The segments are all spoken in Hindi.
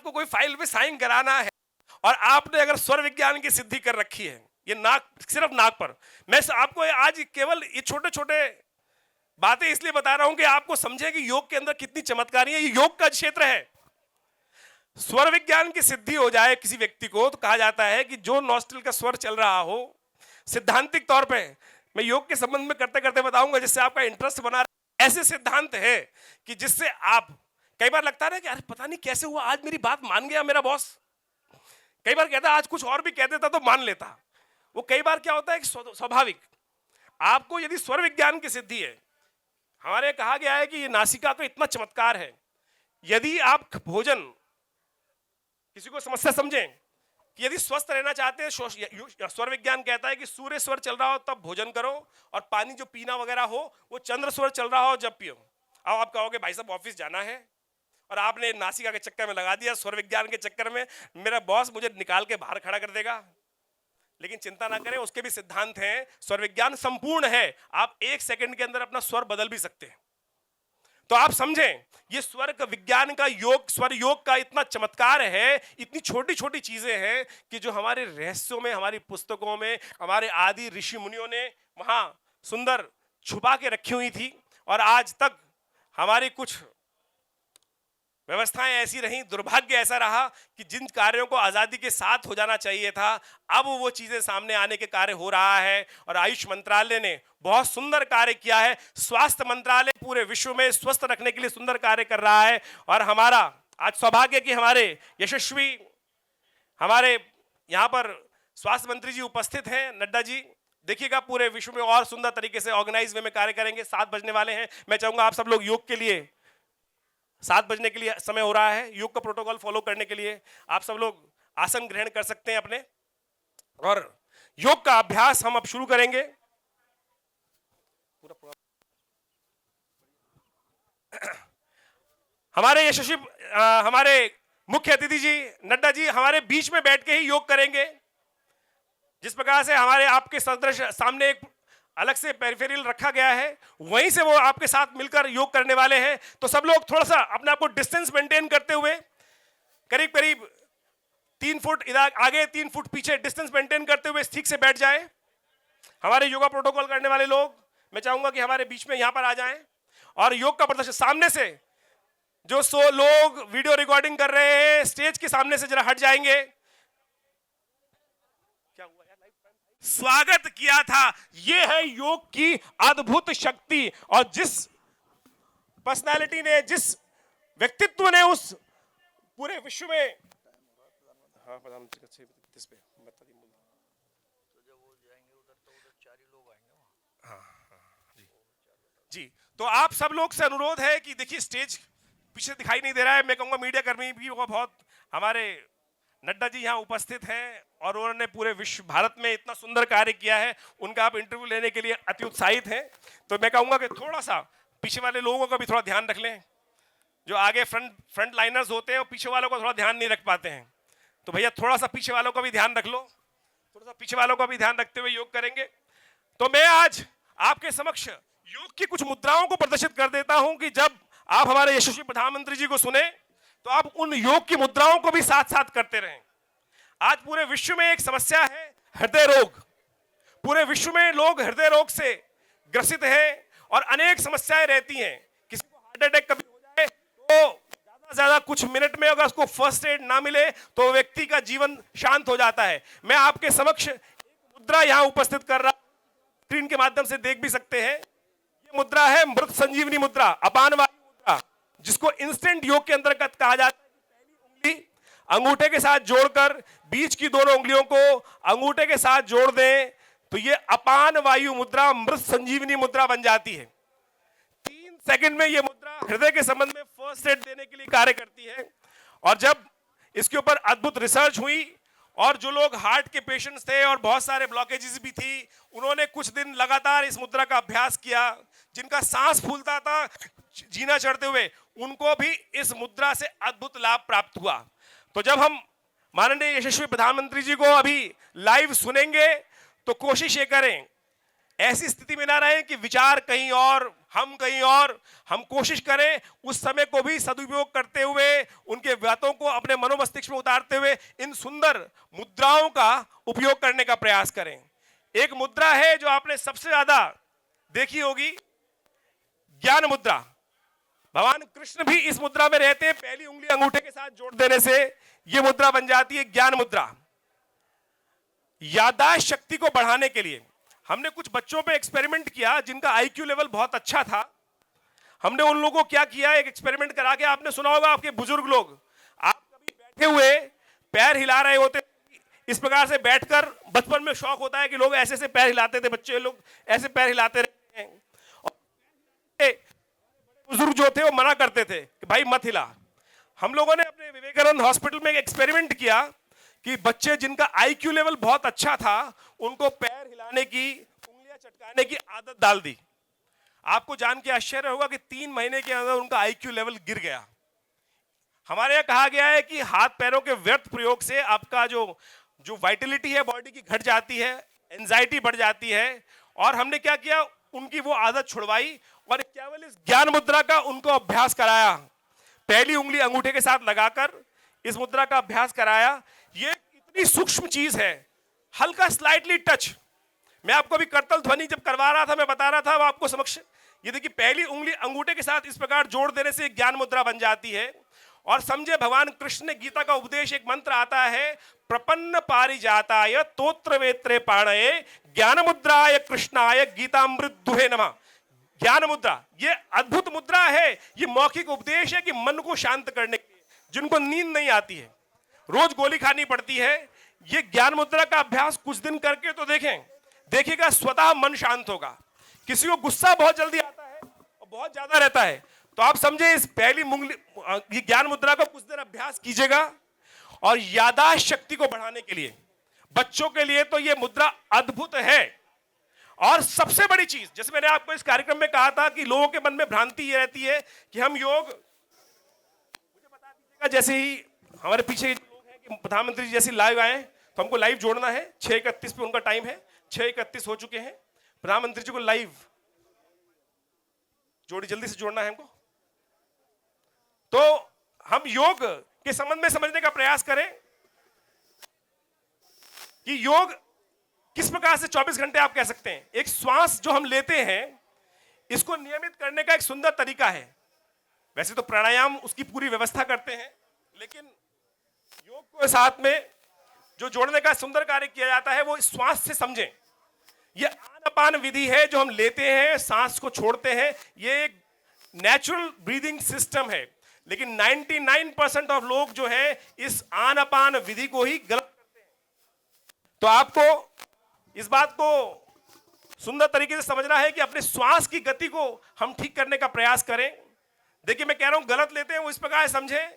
आपको कोई फाइल पे साइन कराना है और आपने अगर स्वर विज्ञान की सिद्धि कर रखी है, ये नाक, सिर्फ नाक पर, मैं आपको आज केवल ये छोटे छोटे बातें इसलिए बता रहा हूं कि आपको समझे कि योग के अंदर कितनी चमत्कारी है। ये योग का क्षेत्र है। स्वर विज्ञान की सिद्धि हो जाए किसी व्यक्ति को तो कहा जाता है कि जो नॉस्ट्रिल का स्वर चल रहा हो, सिद्धांतिक तौर पे मैं योग के संबंध में करते करते बताऊंगा जिससे आपका इंटरेस्ट बना रहे। ऐसे सिद्धांत है कि जिससे आप, कई बार लगता है कि अरे पता नहीं कैसे हुआ, आज मेरी बात मान गया मेरा बॉस। कई बार कहता आज कुछ और भी कह देता तो मान लेता। वो कई बार क्या होता है कि स्वाभाविक, आपको यदि स्वर विज्ञान की सिद्धि है, हमारे कहा गया है कि ये नासिका तो इतना चमत्कार है, यदि आप भोजन, किसी को समस्या समझें कि यदि स्वस्थ रहना चाहते हैं, स्वर विज्ञान कहता है कि सूर्य स्वर चल रहा हो तब भोजन करो, और पानी जो पीना वगैरह हो वो चंद्र स्वर चल रहा हो जब पियो। अब आप कहोगे भाई साहब ऑफिस जाना है और आपने नासिका के चक्कर में लगा दिया, स्वर विज्ञान के चक्कर में मेरा बॉस मुझे निकाल के बाहर खड़ा कर देगा। लेकिन चिंता ना करें, उसके भी सिद्धांत हैं। स्वर विज्ञान संपूर्ण है, आप 1 सेकंड के अंदर अपना स्वर बदल भी सकते हैं। तो आप समझें ये स्वर का विज्ञान का योग, स्वर योग का इतना चमत्कार है, इतनी छोटी छोटी चीजें हैं कि जो हमारे रहस्यों में, हमारी पुस्तकों में, हमारे आदि ऋषि मुनियों ने वहां सुंदर छुपा के रखी हुई थी। और आज तक हमारी कुछ व्यवस्थाएं ऐसी रहीं, दुर्भाग्य ऐसा रहा कि जिन कार्यों को आजादी के साथ हो जाना चाहिए था, अब वो चीजें सामने आने के कार्य हो रहा है। और आयुष मंत्रालय ने बहुत सुंदर कार्य किया है। स्वास्थ्य मंत्रालय पूरे विश्व में स्वस्थ रखने के लिए सुंदर कार्य कर रहा है। और हमारा आज सौभाग्य कि हमारे यशस्वी, हमारे यहाँ पर स्वास्थ्य मंत्री जी उपस्थित हैं, नड्डा जी। देखिएगा पूरे विश्व में और सुंदर तरीके से ऑर्गेनाइज वे में कार्य करेंगे। 7 बजने वाले हैं। मैं चाहूंगा आप सब लोग योग के लिए, 7 बजने के लिए समय हो रहा है, योग का प्रोटोकॉल फॉलो करने के लिए आप सब लोग आसन ग्रहण कर सकते हैं अपने, और योग का अभ्यास हम अब शुरू करेंगे। हमारे यशस्वी, हमारे मुख्य अतिथि जी नड्डा जी हमारे बीच में बैठ के ही योग करेंगे। जिस प्रकार से हमारे आपके सदृश सामने एक अलग से पेरिफेरल रखा गया है, वहीं से वो आपके साथ मिलकर योग करने वाले हैं। तो सब लोग थोड़ा सा अपने आप को डिस्टेंस मेंटेन करते हुए, करीब करीब 3 फुट इधर आगे 3 फुट पीछे डिस्टेंस मेंटेन करते हुए ठीक से बैठ जाएं। हमारे योगा प्रोटोकॉल करने वाले लोग, मैं चाहूंगा कि हमारे बीच में यहां पर आ जाएं और योग का प्रदर्शन। सामने से जो 100 लोग वीडियो रिकॉर्डिंग कर रहे हैं, स्टेज के सामने से जरा हट जाएंगे। स्वागत किया था। यह है योग की अद्भुत शक्ति, और जिस पर्सनालिटी ने, जिस व्यक्तित्व ने उस पूरे विश्व में, हाँ प्रधानमंत्री इस पे बता दी, तो जब वो जाएंगे उधर तो उधर 4 ही लोग आएंगे। हाँ जी जी। तो आप सब लोग से अनुरोध है कि देखिए स्टेज पीछे दिखाई नहीं दे रहा है। मैं कहूंगा मीडिया कर्मी भी बहुत, हमारे नड्डा जी यहाँ उपस्थित हैं और उन्होंने पूरे विश्व, भारत में इतना सुंदर कार्य किया है, उनका आप इंटरव्यू लेने के लिए अति उत्साहित हैं। तो मैं कहूँगा कि थोड़ा सा पीछे वाले लोगों का भी थोड़ा ध्यान रख लें। जो आगे फ्रंट लाइनर्स होते हैं, और पीछे वालों का थोड़ा ध्यान नहीं रख पाते हैं, तो भैया थोड़ा सा पीछे वालों का भी ध्यान रख लो। थोड़ा सा पीछे वालों का भी ध्यान रखते हुए योग करेंगे। तो मैं आज आपके समक्ष योग की कुछ मुद्राओं को प्रदर्शित कर देता हूं कि जब आप हमारे यशस्वी प्रधानमंत्री जी को सुने तो आप उन योग की मुद्राओं को भी साथ साथ करते रहें। आज पूरे विश्व में एक समस्या है, हृदय रोग। पूरे विश्व में लोग हृदय रोग से ग्रसित हैं और अनेक समस्याएं रहती हैं। किसी को हार्ट अटैक कभी हो जाए तो ज्यादा से ज्यादा कुछ मिनट में अगर उसको फर्स्ट एड ना मिले तो व्यक्ति का जीवन शांत हो जाता है। मैं आपके समक्ष एक मुद्रा यहां उपस्थित कर रहा हूं, स्क्रीन के माध्यम से देख भी सकते हैं। ये मुद्रा है मृत संजीवनी मुद्रा, अपान वायु मुद्रा, जिसको इंस्टेंट योग के अंतर्गत कहा जाता है। पहली उंगली अंगूठे के साथ जोड़कर बीच की दोनों उंगलियों को अंगूठे के साथ जोड़ दें तो ये अपान वायु मुद्रा, मृत संजीवनी मुद्रा बन जाती है। 3 सेकंड में ये मुद्रा हृदय के संबंध में फर्स्ट एड देने के लिए कार्य करती है। और जब इसके ऊपर अद्भुत रिसर्च हुई और जो लोग हार्ट के पेशेंट्स थे और बहुत सारे ब्लॉकेजेस भी थी, उन्होंने कुछ दिन लगातार इस मुद्रा का अभ्यास किया। जिनका सांस फूलता था जीना चढ़ते हुए, उनको भी इस मुद्रा से अद्भुत लाभ प्राप्त हुआ। तो जब हम माननीय यशस्वी प्रधानमंत्री जी को अभी लाइव सुनेंगे तो कोशिश ये करें, ऐसी स्थिति में ना रहें कि विचार कहीं और, हम कहीं और। हम कोशिश करें उस समय को भी सदुपयोग करते हुए उनके बातों को अपने मनोमस्तिष्क में उतारते हुए इन सुंदर मुद्राओं का उपयोग करने का प्रयास करें। एक मुद्रा है जो आपने सबसे ज्यादा देखी होगी, ज्ञान मुद्रा। भगवान कृष्ण भी इस मुद्रा में रहते हैं। पहली उंगली अंगूठे के साथ जोड़ देने से यह मुद्रा बन जाती है ज्ञान मुद्रा। याददाश्त शक्ति को बढ़ाने के लिए हमने कुछ बच्चों पे एक्सपेरिमेंट किया जिनका आईक्यू लेवल बहुत अच्छा था। हमने उन लोगों को क्या किया, एक एक्सपेरिमेंट करा के, आपने सुना होगा, आपके बुजुर्ग लोग, आप कभी बैठे हुए पैर हिला रहे होते, इस प्रकार से बैठकर बचपन में शौक होता है कि लोग ऐसे से पैर हिलाते थे, बच्चे लोग ऐसे पैर हिलाते रहते हैं। और बुजुर्ग जो थे वो मना करते थे कि भाई मत हिला। हम लोगों ने अपने विवेकानंद हॉस्पिटल में एक एक्सपेरिमेंट किया कि बच्चे जिनका आईक्यू लेवल बहुत अच्छा था उनको पैर हिलाने की, उंगलियां चटकाने की आदत डाल दी। आपको जान के आश्चर्य होगा कि 3 महीने के अंदर उनका आईक्यू लेवल गिर गया। हमारे यहाँ कहा गया है कि हाथ पैरों के व्यर्थ प्रयोग से आपका जो वाइटलिटी है बॉडी की घट जाती है, एंजाइटी बढ़ जाती है। और हमने क्या किया, उनकी वो आदत छुड़वाई और केवल इस ज्ञान मुद्रा का उनको अभ्यास कराया। पहली उंगली अंगूठे के साथ लगाकर इस मुद्रा का अभ्यास कराया। ये इतनी सूक्ष्म चीज है, हल्का स्लाइटली टच। मैं आपको अभी करतल ध्वनि जब करवा रहा था, मैं बता रहा था वो आपको समक्ष, ये देखिए पहली उंगली अंगूठे के साथ इस प्रकार जोड़ देने से ज्ञान मुद्रा बन जाती है। और समझे, भगवान कृष्ण ने गीता का उपदेश, एक मंत्र आता है, प्रपन्न पारिजाताय तोत्र वेत्रे पाणये ज्ञान मुद्राय कृष्णाय गीतामृत दुहे नमः। ज्ञान मुद्रा ये अद्भुत मुद्रा है, ये मौखिक उपदेश है कि मन को शांत करने के लिए, जिनको नींद नहीं आती है, रोज गोली खानी पड़ती है, ये ज्ञान मुद्रा का अभ्यास कुछ दिन करके तो देखें, देखिएगा स्वतः मन शांत होगा। किसी को गुस्सा बहुत जल्दी आता है और बहुत ज्यादा रहता है, तो आप समझे इस पहली उंगली ज्ञान मुद्रा का कुछ देर अभ्यास कीजिएगा। और याददाश्त शक्ति को बढ़ाने के लिए बच्चों के लिए तो ये मुद्रा अद्भुत है। और सबसे बड़ी चीज, जैसे मैंने आपको इस कार्यक्रम में कहा था कि लोगों के मन में भ्रांति ये रहती है कि हम योग, मुझे बता दीजिएगा जैसे ही हमारे पीछे लोग हैं कि प्रधानमंत्री जी जैसे लाइव आए तो हमको लाइव जोड़ना है। 6:31 पे उनका टाइम है, 6:31 हो चुके हैं। प्रधानमंत्री जी को लाइव जोड़ी, जल्दी से जोड़ना है हमको। तो हम योग के संबंध में समझने का प्रयास करें कि योग किस प्रकार से 24 घंटे आप कह सकते हैं। एक श्वास जो हम लेते हैं, इसको नियमित करने का एक सुंदर तरीका है। वैसे तो प्राणायाम उसकी पूरी व्यवस्था करते हैं, लेकिन योग के साथ में जो जोड़ने का सुंदर कार्य किया जाता है वो श्वास से समझें। ये आनापान विधि है जो हम लेते हैं, सांस को छोड़ते हैं, ये एक नेचुरल ब्रीदिंग सिस्टम है। लेकिन 99% ऑफ लोग जो है इस आनापान विधि को ही गलत करते हैं। तो आपको इस बात को सुंदर तरीके से समझना है कि अपने श्वास की गति को हम ठीक करने का प्रयास करें। देखिए मैं कह रहा हूं गलत लेते हैं वो इस प्रकार समझें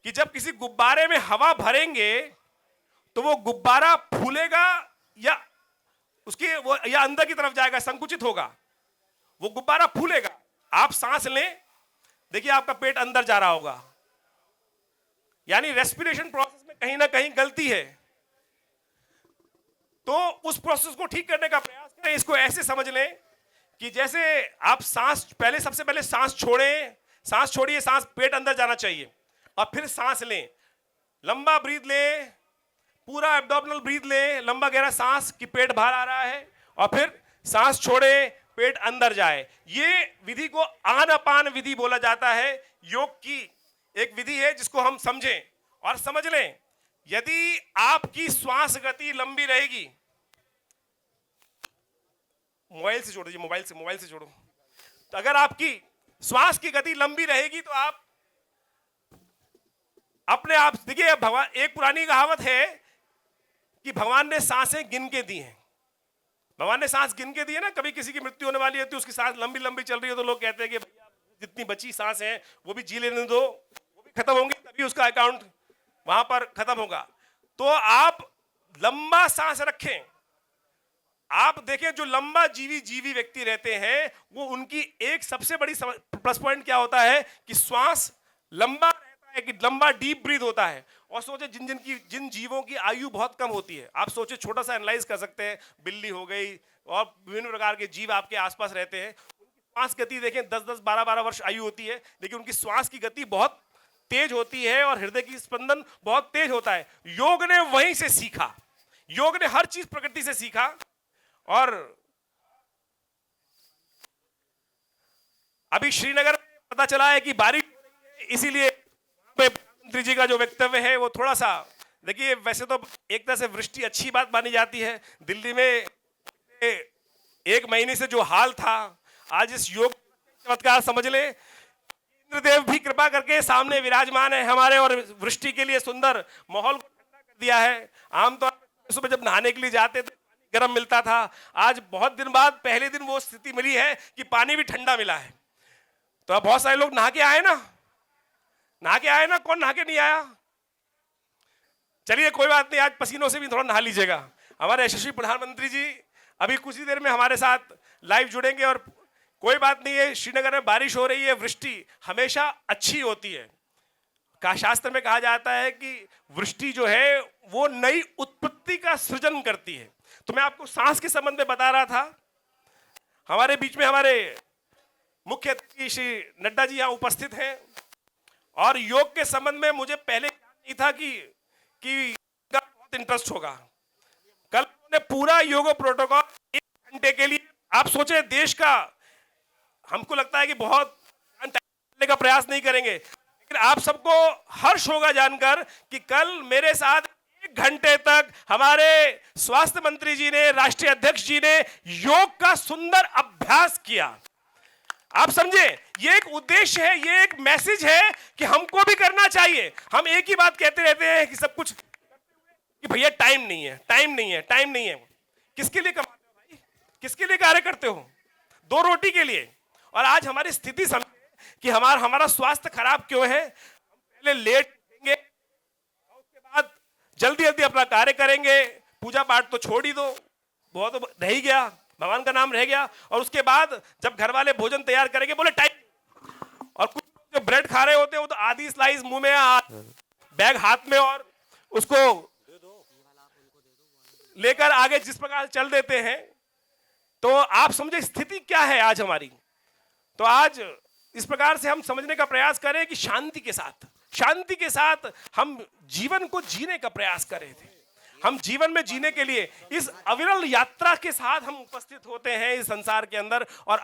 कि जब किसी गुब्बारे में हवा भरेंगे तो वो गुब्बारा फूलेगा या उसके वो या अंदर की तरफ जाएगा, संकुचित होगा, वो गुब्बारा फूलेगा। आप सांस लें, देखिए आपका पेट अंदर जा रहा होगा, यानी रेस्पिरेशन प्रोसेस में कहीं ना कहीं गलती है। तो उस प्रोसेस को ठीक करने का प्रयास करें। इसको ऐसे समझ लें कि जैसे आप सांस पहले, सबसे पहले सांस छोड़ें, सांस छोड़िए, सांस पेट अंदर जाना चाहिए, और फिर सांस लें, लंबा ब्रीथ लें, पूरा एब्डोमिनल ब्रीथ लें, लंबा गहरा सांस कि पेट बाहर आ रहा है, और फिर सांस छोड़े, पेट अंदर जाए। ये विधि को आनापान विधि बोला जाता है। योग की एक विधि है जिसको हम समझें और समझ लें। यदि आपकी श्वास गति लंबी रहेगी, मोबाइल से जोड़ दीजिए, मोबाइल से जोड़ो। तो अगर आपकी श्वास की गति लंबी रहेगी तो आप अपने आप, देखिए भगवान, एक पुरानी कहावत है कि भगवान ने सांसें गिन के दी हैं। भगवान ने सांस गिन के दी है ना। कभी किसी की मृत्यु होने वाली होती है, उसकी सांस लंबी लंबी चल रही है, तो लोग कहते हैं कि भैया जितनी बची सांस है वो भी जी लेने दो, वो भी खत्म होंगी, तभी उसका अकाउंट वहां पर खत्म होगा। तो आप लंबा सांस रखें। आप देखें जो लंबा जीवी व्यक्ति रहते हैं, वो उनकी एक सबसे बड़ी प्लस पॉइंट क्या होता है कि श्वास लंबा रहता है, कि लंबा डीप ब्रीथ होता है। और सोचे जिन जीवों की आयु बहुत कम होती है, आप सोचे, छोटा सा एनालाइज कर सकते हैं, बिल्ली हो गई और विभिन्न प्रकार के जीव आपके आसपास रहते हैं, उनकी श्वास गति देखें, 10-10, 12-12 वर्ष आयु होती है, लेकिन उनकी श्वास की गति बहुत तेज होती है और हृदय की स्पंदन बहुत तेज होता है। योग ने वहीं से सीखा, योग ने हर चीज प्रकृति से सीखा। और अभी श्रीनगर में पता चला है कि बारिश हो रही है, इसीलिए प्रधानमंत्री जी का जो वक्तव्य है वो थोड़ा सा, देखिए वैसे तो एक तरह से वृष्टि अच्छी बात मानी जाती है। दिल्ली में एक महीने से जो हाल था, आज इस योग चमत्कार समझ ले, इंद्रदेव भी कृपा करके सामने विराजमान है हमारे और वृष्टि के लिए सुंदर माहौल को ठंडा कर दिया है। आमतौर पर सुबह जब नहाने के लिए जाते तो गर्म मिलता था, आज बहुत दिन बाद पहले दिन वो स्थिति मिली है कि पानी भी ठंडा मिला है। तो अब बहुत सारे लोग नहा के आए ना, नहा के आए ना, कौन नहा के नहीं आया? चलिए कोई बात नहीं, आज पसीनों से भी थोड़ा नहा लीजिएगा। हमारे यशस्वी प्रधानमंत्री जी अभी कुछ ही देर में हमारे साथ लाइव जुड़ेंगे। और कोई बात नहीं है, श्रीनगर में बारिश हो रही है, वृष्टि हमेशा अच्छी होती है। शास्त्र में कहा जाता है कि वृष्टि जो है वो नई उत्पत्ति का सृजन करती है। तो मैं आपको सांस के संबंध में बता रहा था। हमारे बीच में हमारे मुख्य अतिथि श्री नड्डा जी यहाँ उपस्थित हैं और योग के संबंध में मुझे पहले नहीं था कि बहुत इंटरेस्ट होगा। कल उन्होंने पूरा योग प्रोटोकॉल 1 घंटे के लिए, आप सोचे देश का, हमको लगता है कि बहुत करने का प्रयास नहीं करेंगे, लेकिन आप सबको हर्ष होगा जानकर कि कल मेरे साथ 1 घंटे तक हमारे स्वास्थ्य मंत्री जी ने, राष्ट्रीय अध्यक्ष जी ने योग का सुंदर अभ्यास किया। आप समझे, ये एक उद्देश्य है, ये एक मैसेज है कि हमको भी करना चाहिए। हम एक ही बात कहते रहते हैं कि सब कुछ, कि भैया टाइम नहीं है, टाइम नहीं है, टाइम नहीं है। किसके लिए कमाते हो भाई? किसके लिए कार्य करते हो? 2 रोटी के लिए। और आज हमारी स्थिति समझे कि हमारा स्वास्थ्य खराब क्यों है। हम पहले लेट उठेंगे, उसके बाद जल्दी जल्दी अपना कार्य करेंगे। पूजा पाठ तो छोड़ ही दो, बहुत तो रह ही गया, भगवान का नाम रह गया। और उसके बाद जब घर वाले भोजन तैयार करेंगे, बोले टाइम। और कुछ जो ब्रेड खा रहे होते हैं वो तो आधी स्लाइस मुंह में, बैग हाथ में, और उसको लेकर आगे जिस प्रकार चल देते हैं। तो आप समझे स्थिति क्या है आज हमारी। तो आज इस प्रकार से हम समझने का प्रयास करें कि शांति के साथ हम जीवन को जीने का प्रयास करें थे। हम जीवन में जीने के लिए इस अविरल यात्रा के साथ हम उपस्थित होते हैं इस संसार के अंदर। और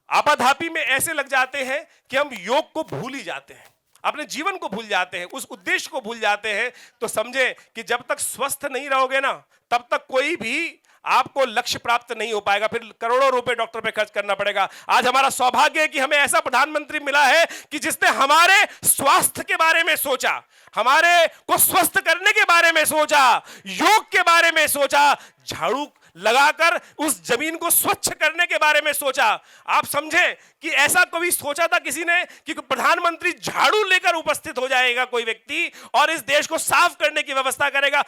आपाधापी में ऐसे लग जाते हैं कि हम योग को भूल ही जाते हैं, अपने जीवन को भूल जाते हैं, उस उद्देश्य को भूल जाते हैं। तो समझे कि जब तक स्वस्थ नहीं रहोगे ना, तब तक कोई भी आपको लक्ष्य प्राप्त नहीं हो पाएगा। फिर करोड़ों रुपए डॉक्टर पे खर्च करना पड़ेगा। आज हमारा सौभाग्य है कि हमें ऐसा प्रधानमंत्री मिला है कि जिसने हमारे स्वास्थ्य के बारे में सोचा, हमारे को स्वस्थ करने के बारे में सोचा, योग के बारे में सोचा, झाड़ू लगाकर उस जमीन को स्वच्छ करने के बारे में सोचा। आप समझे कि ऐसा कभी सोचा था किसी ने कि प्रधानमंत्री झाड़ू लेकर उपस्थित हो जाएगा कोई व्यक्ति और इस देश को साफ करने की व्यवस्था करेगा।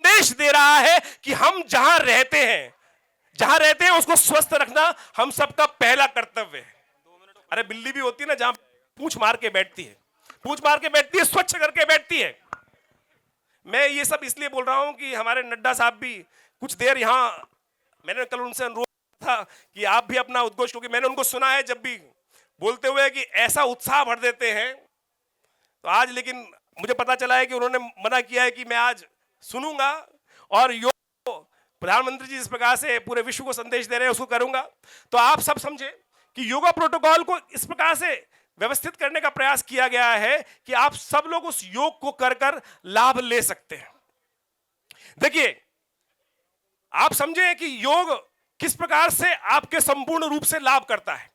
संदेश दे रहा है कि हम जहां रहते हैं उसको स्वस्थ रखना हम सबका पहला कर्तव्य है। अरे बिल्ली भी होती है ना, जहां पूंछ मार के बैठती है, स्वच्छ करके बैठती है। मैं ये सब इसलिए बोल रहा हूं कि हमारे नड्डा साहब भी कुछ देर यहां, मैंने कल उनसे अनुरोध था कि आप भी अपना उद्घोष, क्योंकि मैंने उनको सुना है जब भी बोलते हुए कि ऐसा उत्साह भर देते हैं। तो आज लेकिन मुझे पता चला है कि उन्होंने मना किया है कि मैं आज सुनूंगा और योग प्रधानमंत्री जी इस प्रकार से पूरे विश्व को संदेश दे रहे हैं उसको करूंगा। तो आप सब समझे कि योगा प्रोटोकॉल को इस प्रकार से व्यवस्थित करने का प्रयास किया गया है कि आप सब लोग उस योग को कर लाभ ले सकते हैं। देखिए, आप समझे कि योग किस प्रकार से आपके संपूर्ण रूप से लाभ करता है।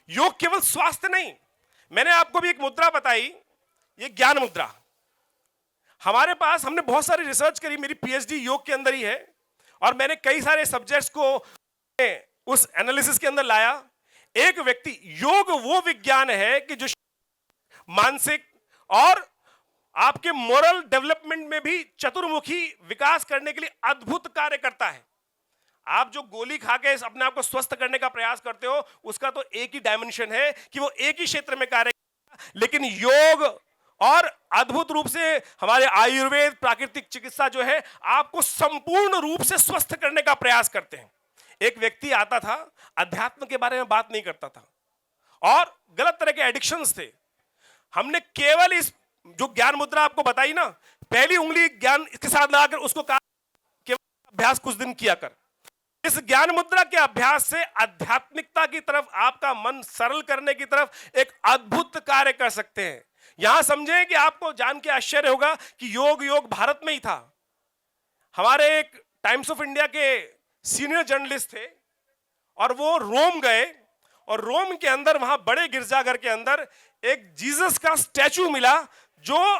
योग केवल स्वास्थ्य नहीं, मैंने आपको भी एक मुद्रा बताई, ये ज्ञान मुद्रा। हमारे पास, हमने बहुत सारी रिसर्च करी, मेरी पीएचडी योग के अंदर ही है और मैंने कई सारे सब्जेक्ट्स को उस एनालिसिस के अंदर लाया। एक व्यक्ति, योग वो विज्ञान है कि जो मानसिक और आपके मोरल डेवलपमेंट में भी चतुर्मुखी विकास करने के लिए अद्भुत कार्य करता है। आप जो गोली खा के अपने आप को स्वस्थ करने का प्रयास करते हो, उसका तो एक ही डायमेंशन है कि वो एक ही क्षेत्र में कार्य करता है, लेकिन योग और अद्भुत रूप से हमारे आयुर्वेद, प्राकृतिक चिकित्सा जो है आपको संपूर्ण रूप से स्वस्थ करने का प्रयास करते हैं। एक व्यक्ति आता था, अध्यात्म के बारे में बात नहीं करता था और गलत तरह के एडिक्शंस थे। हमने केवल इस जो ज्ञान मुद्रा आपको बताई ना, पहली उंगली ज्ञान इसके साथ लगाकर उसको कहा केवल अभ्यास कुछ दिन किया कर। इस ज्ञान मुद्रा के अभ्यास से आध्यात्मिकता की तरफ, आपका मन सरल करने की तरफ एक अद्भुत कार्य कर सकते हैं। यहां समझें कि आपको जान के आश्चर्य होगा कि योग भारत में ही था। हमारे एक टाइम्स ऑफ इंडिया के सीनियर जर्नलिस्ट थे और वो रोम गए, और रोम के अंदर वहां बड़े गिरजाघर के अंदर एक जीसस का स्टैचू मिला, जो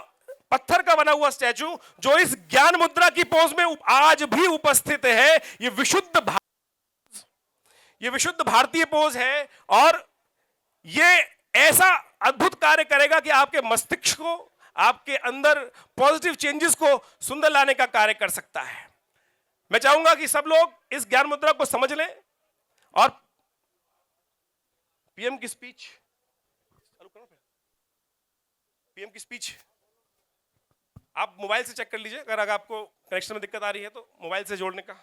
पत्थर का बना हुआ स्टैचू, जो इस ज्ञान मुद्रा की पोज में आज भी उपस्थित है। ये विशुद्ध भारतीय पोज है, और ये ऐसा अद्भुत कार्य करेगा कि आपके मस्तिष्क को, आपके अंदर पॉजिटिव चेंजेस को सुंदर लाने का कार्य कर सकता है। मैं चाहूंगा कि सब लोग इस ज्ञान मुद्रा को समझ लें। और पीएम की स्पीच चालू करो। पीएम की स्पीच आप मोबाइल से चेक कर लीजिए, अगर आपको कनेक्शन में दिक्कत आ रही है तो मोबाइल से जोड़ने का।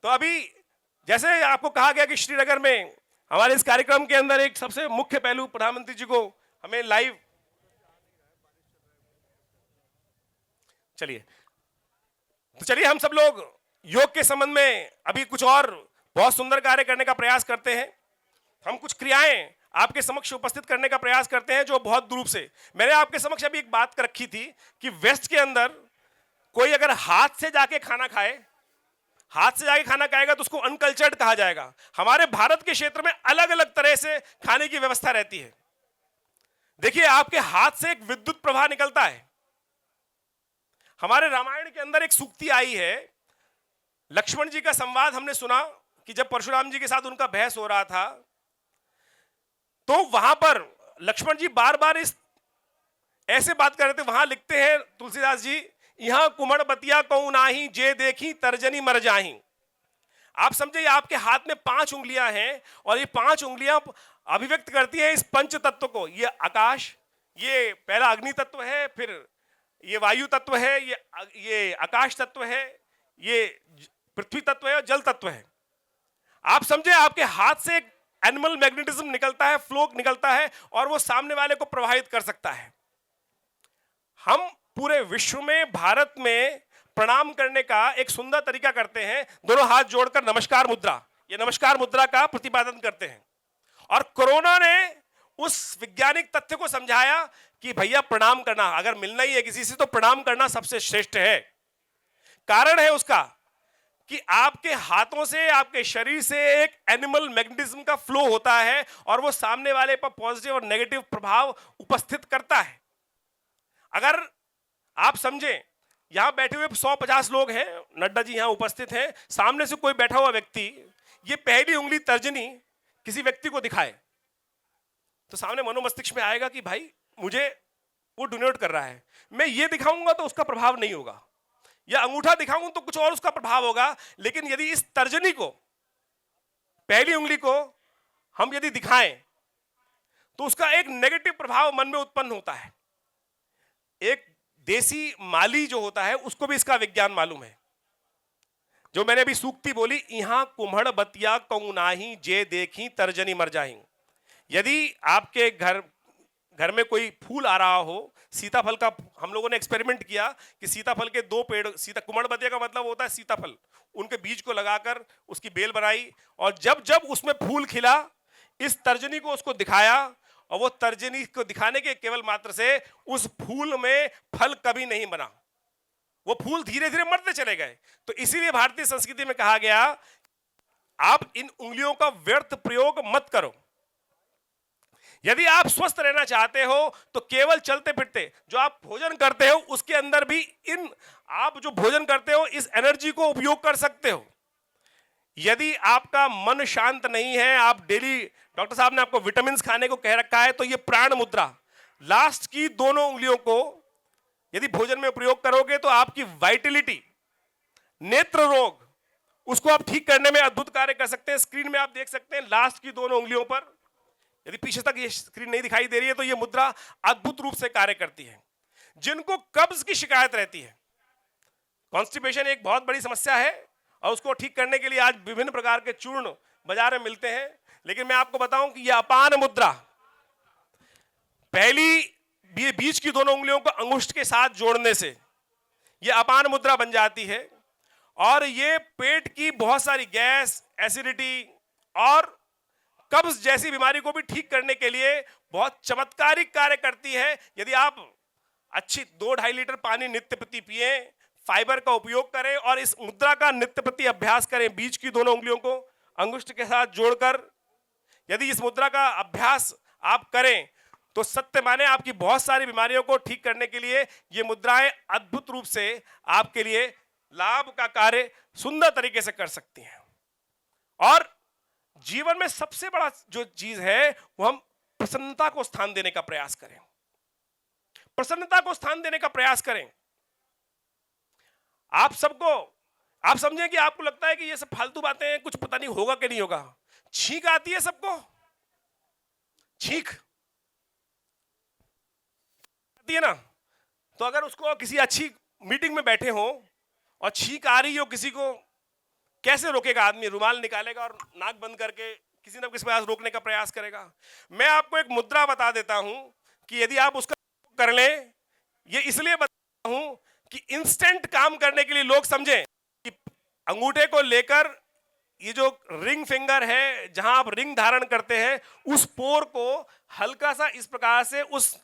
तो अभी जैसे आपको कहा गया कि श्रीनगर में हमारे इस कार्यक्रम के अंदर एक सबसे मुख्य पहलू, प्रधानमंत्री जी को हमें लाइव, चलिए हम सब लोग योग के संबंध में अभी कुछ और बहुत सुंदर कार्य करने का प्रयास करते हैं। हम कुछ क्रियाएं आपके समक्ष उपस्थित करने का प्रयास करते हैं जो बहुत दूर से। मैंने आपके समक्ष अभी एक बात रखी थी कि वेस्ट के अंदर कोई अगर हाथ से जाके खाना खाएगा तो उसको अनकल्चर्ड कहा जाएगा। हमारे भारत के क्षेत्र में अलग अलग तरह से खाने की व्यवस्था रहती है। देखिए, आपके हाथ से एक विद्युत प्रवाह निकलता है। हमारे रामायण के अंदर एक सूक्ति आई है, लक्ष्मण जी का संवाद हमने सुना कि जब परशुराम जी के साथ उनका बहस हो रहा था, तो वहां पर लक्ष्मण जी बार बार इस ऐसे बात कर रहे थे। वहां लिखते हैं तुलसीदास जी, यहां कुमड़ बतिया कहूं नाही, जे देखी तर्जनी मर जाही। आप समझे, आपके हाथ में 5 उंगलियां हैं, और ये 5 उंगलियां अभिव्यक्त करती हैं इस पंच तत्व को। ये आकाश, ये पहला अग्नि तत्व है, फिर ये वायु तत्व है, ये आकाश तत्व है, ये पृथ्वी तत्व है और जल तत्व है। आप समझे, आपके हाथ से एक एनिमल मैग्नेटिज्म निकलता है, फ्लो निकलता है, और वो सामने वाले को प्रभावित कर सकता है। हम पूरे विश्व में, भारत में प्रणाम करने का एक सुंदर तरीका करते हैं, दोनों हाथ जोड़कर नमस्कार मुद्रा। ये नमस्कार मुद्रा का प्रतिपादन करते हैं। और कोरोना ने उस वैज्ञानिक तथ्य को समझाया कि भैया प्रणाम करना, अगर मिलना ही है किसी से तो प्रणाम करना सबसे श्रेष्ठ है। कारण है उसका कि आपके हाथों से, आपके शरीर से एक एनिमल मैग्नेटिज्म का फ्लो होता है, और वो सामने वाले पर पॉजिटिव और नेगेटिव प्रभाव उपस्थित करता है। अगर आप समझें, यहां बैठे हुए 150 लोग हैं, नड्डा जी यहां उपस्थित हैं, सामने से कोई बैठा हुआ व्यक्ति ये पहली उंगली तर्जनी किसी व्यक्ति को दिखाए, तो सामने मनोमस्तिष्क में आएगा कि भाई मुझे वो डोनेट कर रहा है। मैं ये दिखाऊंगा तो उसका प्रभाव नहीं होगा, या अंगूठा दिखाऊं तो कुछ और उसका प्रभाव होगा। लेकिन यदि इस तर्जनी को, पहली उंगली को हम यदि दिखाएं, तो उसका एक नेगेटिव प्रभाव मन में उत्पन्न होता है। एक देसी माली जो होता है, उसको भी इसका विज्ञान मालूम है। जो मैंने अभी सूक्ति बोली, यहां कुम्हड़ बतिया कहूं नाही, जे देखी तर्जनी मर जाही। यदि आपके घर में कोई फूल आ रहा हो, सीताफल का, हम लोगों ने एक्सपेरिमेंट किया कि सीताफल के 2 पेड़, कुम्हड़ बतिया का मतलब होता है सीताफल, उनके बीज को लगाकर उसकी बेल बनाई, और जब जब उसमें फूल खिला, इस तर्जनी को उसको दिखाया, और वो तर्जनी को दिखाने के केवल मात्र से उस फूल में फल कभी नहीं बना, वो फूल धीरे धीरे मरते चले गए। तो इसीलिए भारतीय संस्कृति में कहा गया, आप इन उंगलियों का व्यर्थ प्रयोग मत करो। यदि आप स्वस्थ रहना चाहते हो तो केवल चलते फिरते, जो आप भोजन करते हो उसके अंदर भी आप जो भोजन करते हो इस एनर्जी को उपयोग कर सकते हो। यदि आपका मन शांत नहीं है, आप डेली, डॉक्टर साहब ने आपको विटामिन खाने को कह रखा है, तो ये प्राण मुद्रा, लास्ट की दोनों उंगलियों को यदि भोजन में प्रयोग करोगे तो आपकी वाइटलिटी, नेत्र रोग, उसको आप ठीक करने में अद्भुत कार्य कर सकते हैं। स्क्रीन में आप देख सकते हैं, लास्ट की दोनों उंगलियों पर, यदि पीछे तक ये स्क्रीन नहीं दिखाई दे रही है तो ये मुद्रा अद्भुत रूप से कार्य करती है। जिनको कब्ज की शिकायत रहती है, कॉन्स्टिपेशन एक बहुत बड़ी समस्या है, और उसको ठीक करने के लिए आज विभिन्न प्रकार के चूर्ण बाजार में मिलते हैं। लेकिन मैं आपको बताऊं कि यह अपान मुद्रा, पहली बीच की दोनों उंगलियों को अंगुष्ठ के साथ जोड़ने से यह अपान मुद्रा बन जाती है और ये पेट की बहुत सारी गैस, एसिडिटी और कब्ज जैसी बीमारी को भी ठीक करने के लिए बहुत चमत्कारिक कार्य करती है। यदि आप अच्छी 2-2.5 लीटर पानी नित्य प्रति पिए, फाइबर का उपयोग करें और इस मुद्रा का नित्य प्रति अभ्यास करें, बीच की दोनों उंगलियों को अंगुष्ठ के साथ जोड़कर यदि इस मुद्रा का अभ्यास आप करें तो सत्य माने आपकी बहुत सारी बीमारियों को ठीक करने के लिए ये मुद्राएं अद्भुत रूप से आपके लिए लाभ का कार्य सुंदर तरीके से कर सकती हैं। और जीवन में सबसे बड़ा जो चीज है वो हम प्रसन्नता को स्थान देने का प्रयास करें, प्रसन्नता को स्थान देने का प्रयास करें। आप समझें कि आपको लगता है कि ये सब फालतू बातें हैं, कुछ पता नहीं होगा कि नहीं होगा। छींक आती है सबको, छींक आती है ना, तो अगर उसको किसी अच्छी मीटिंग में बैठे हो और छींक आ रही हो किसी को, कैसे रोकेगा आदमी? रुमाल निकालेगा और नाक बंद करके किसी न किसी प्रयास रोकने का प्रयास करेगा। मैं आपको एक मुद्रा बता देता हूं कि यदि आप उसका कर लें, ये इसलिए बता हूं कि इंस्टेंट काम करने के लिए लोग समझें कि अंगूठे को लेकर ये जो रिंग फिंगर है, जहां आप रिंग धारण करते हैं, उस पोर को हल्का सा इस प्रकार से उस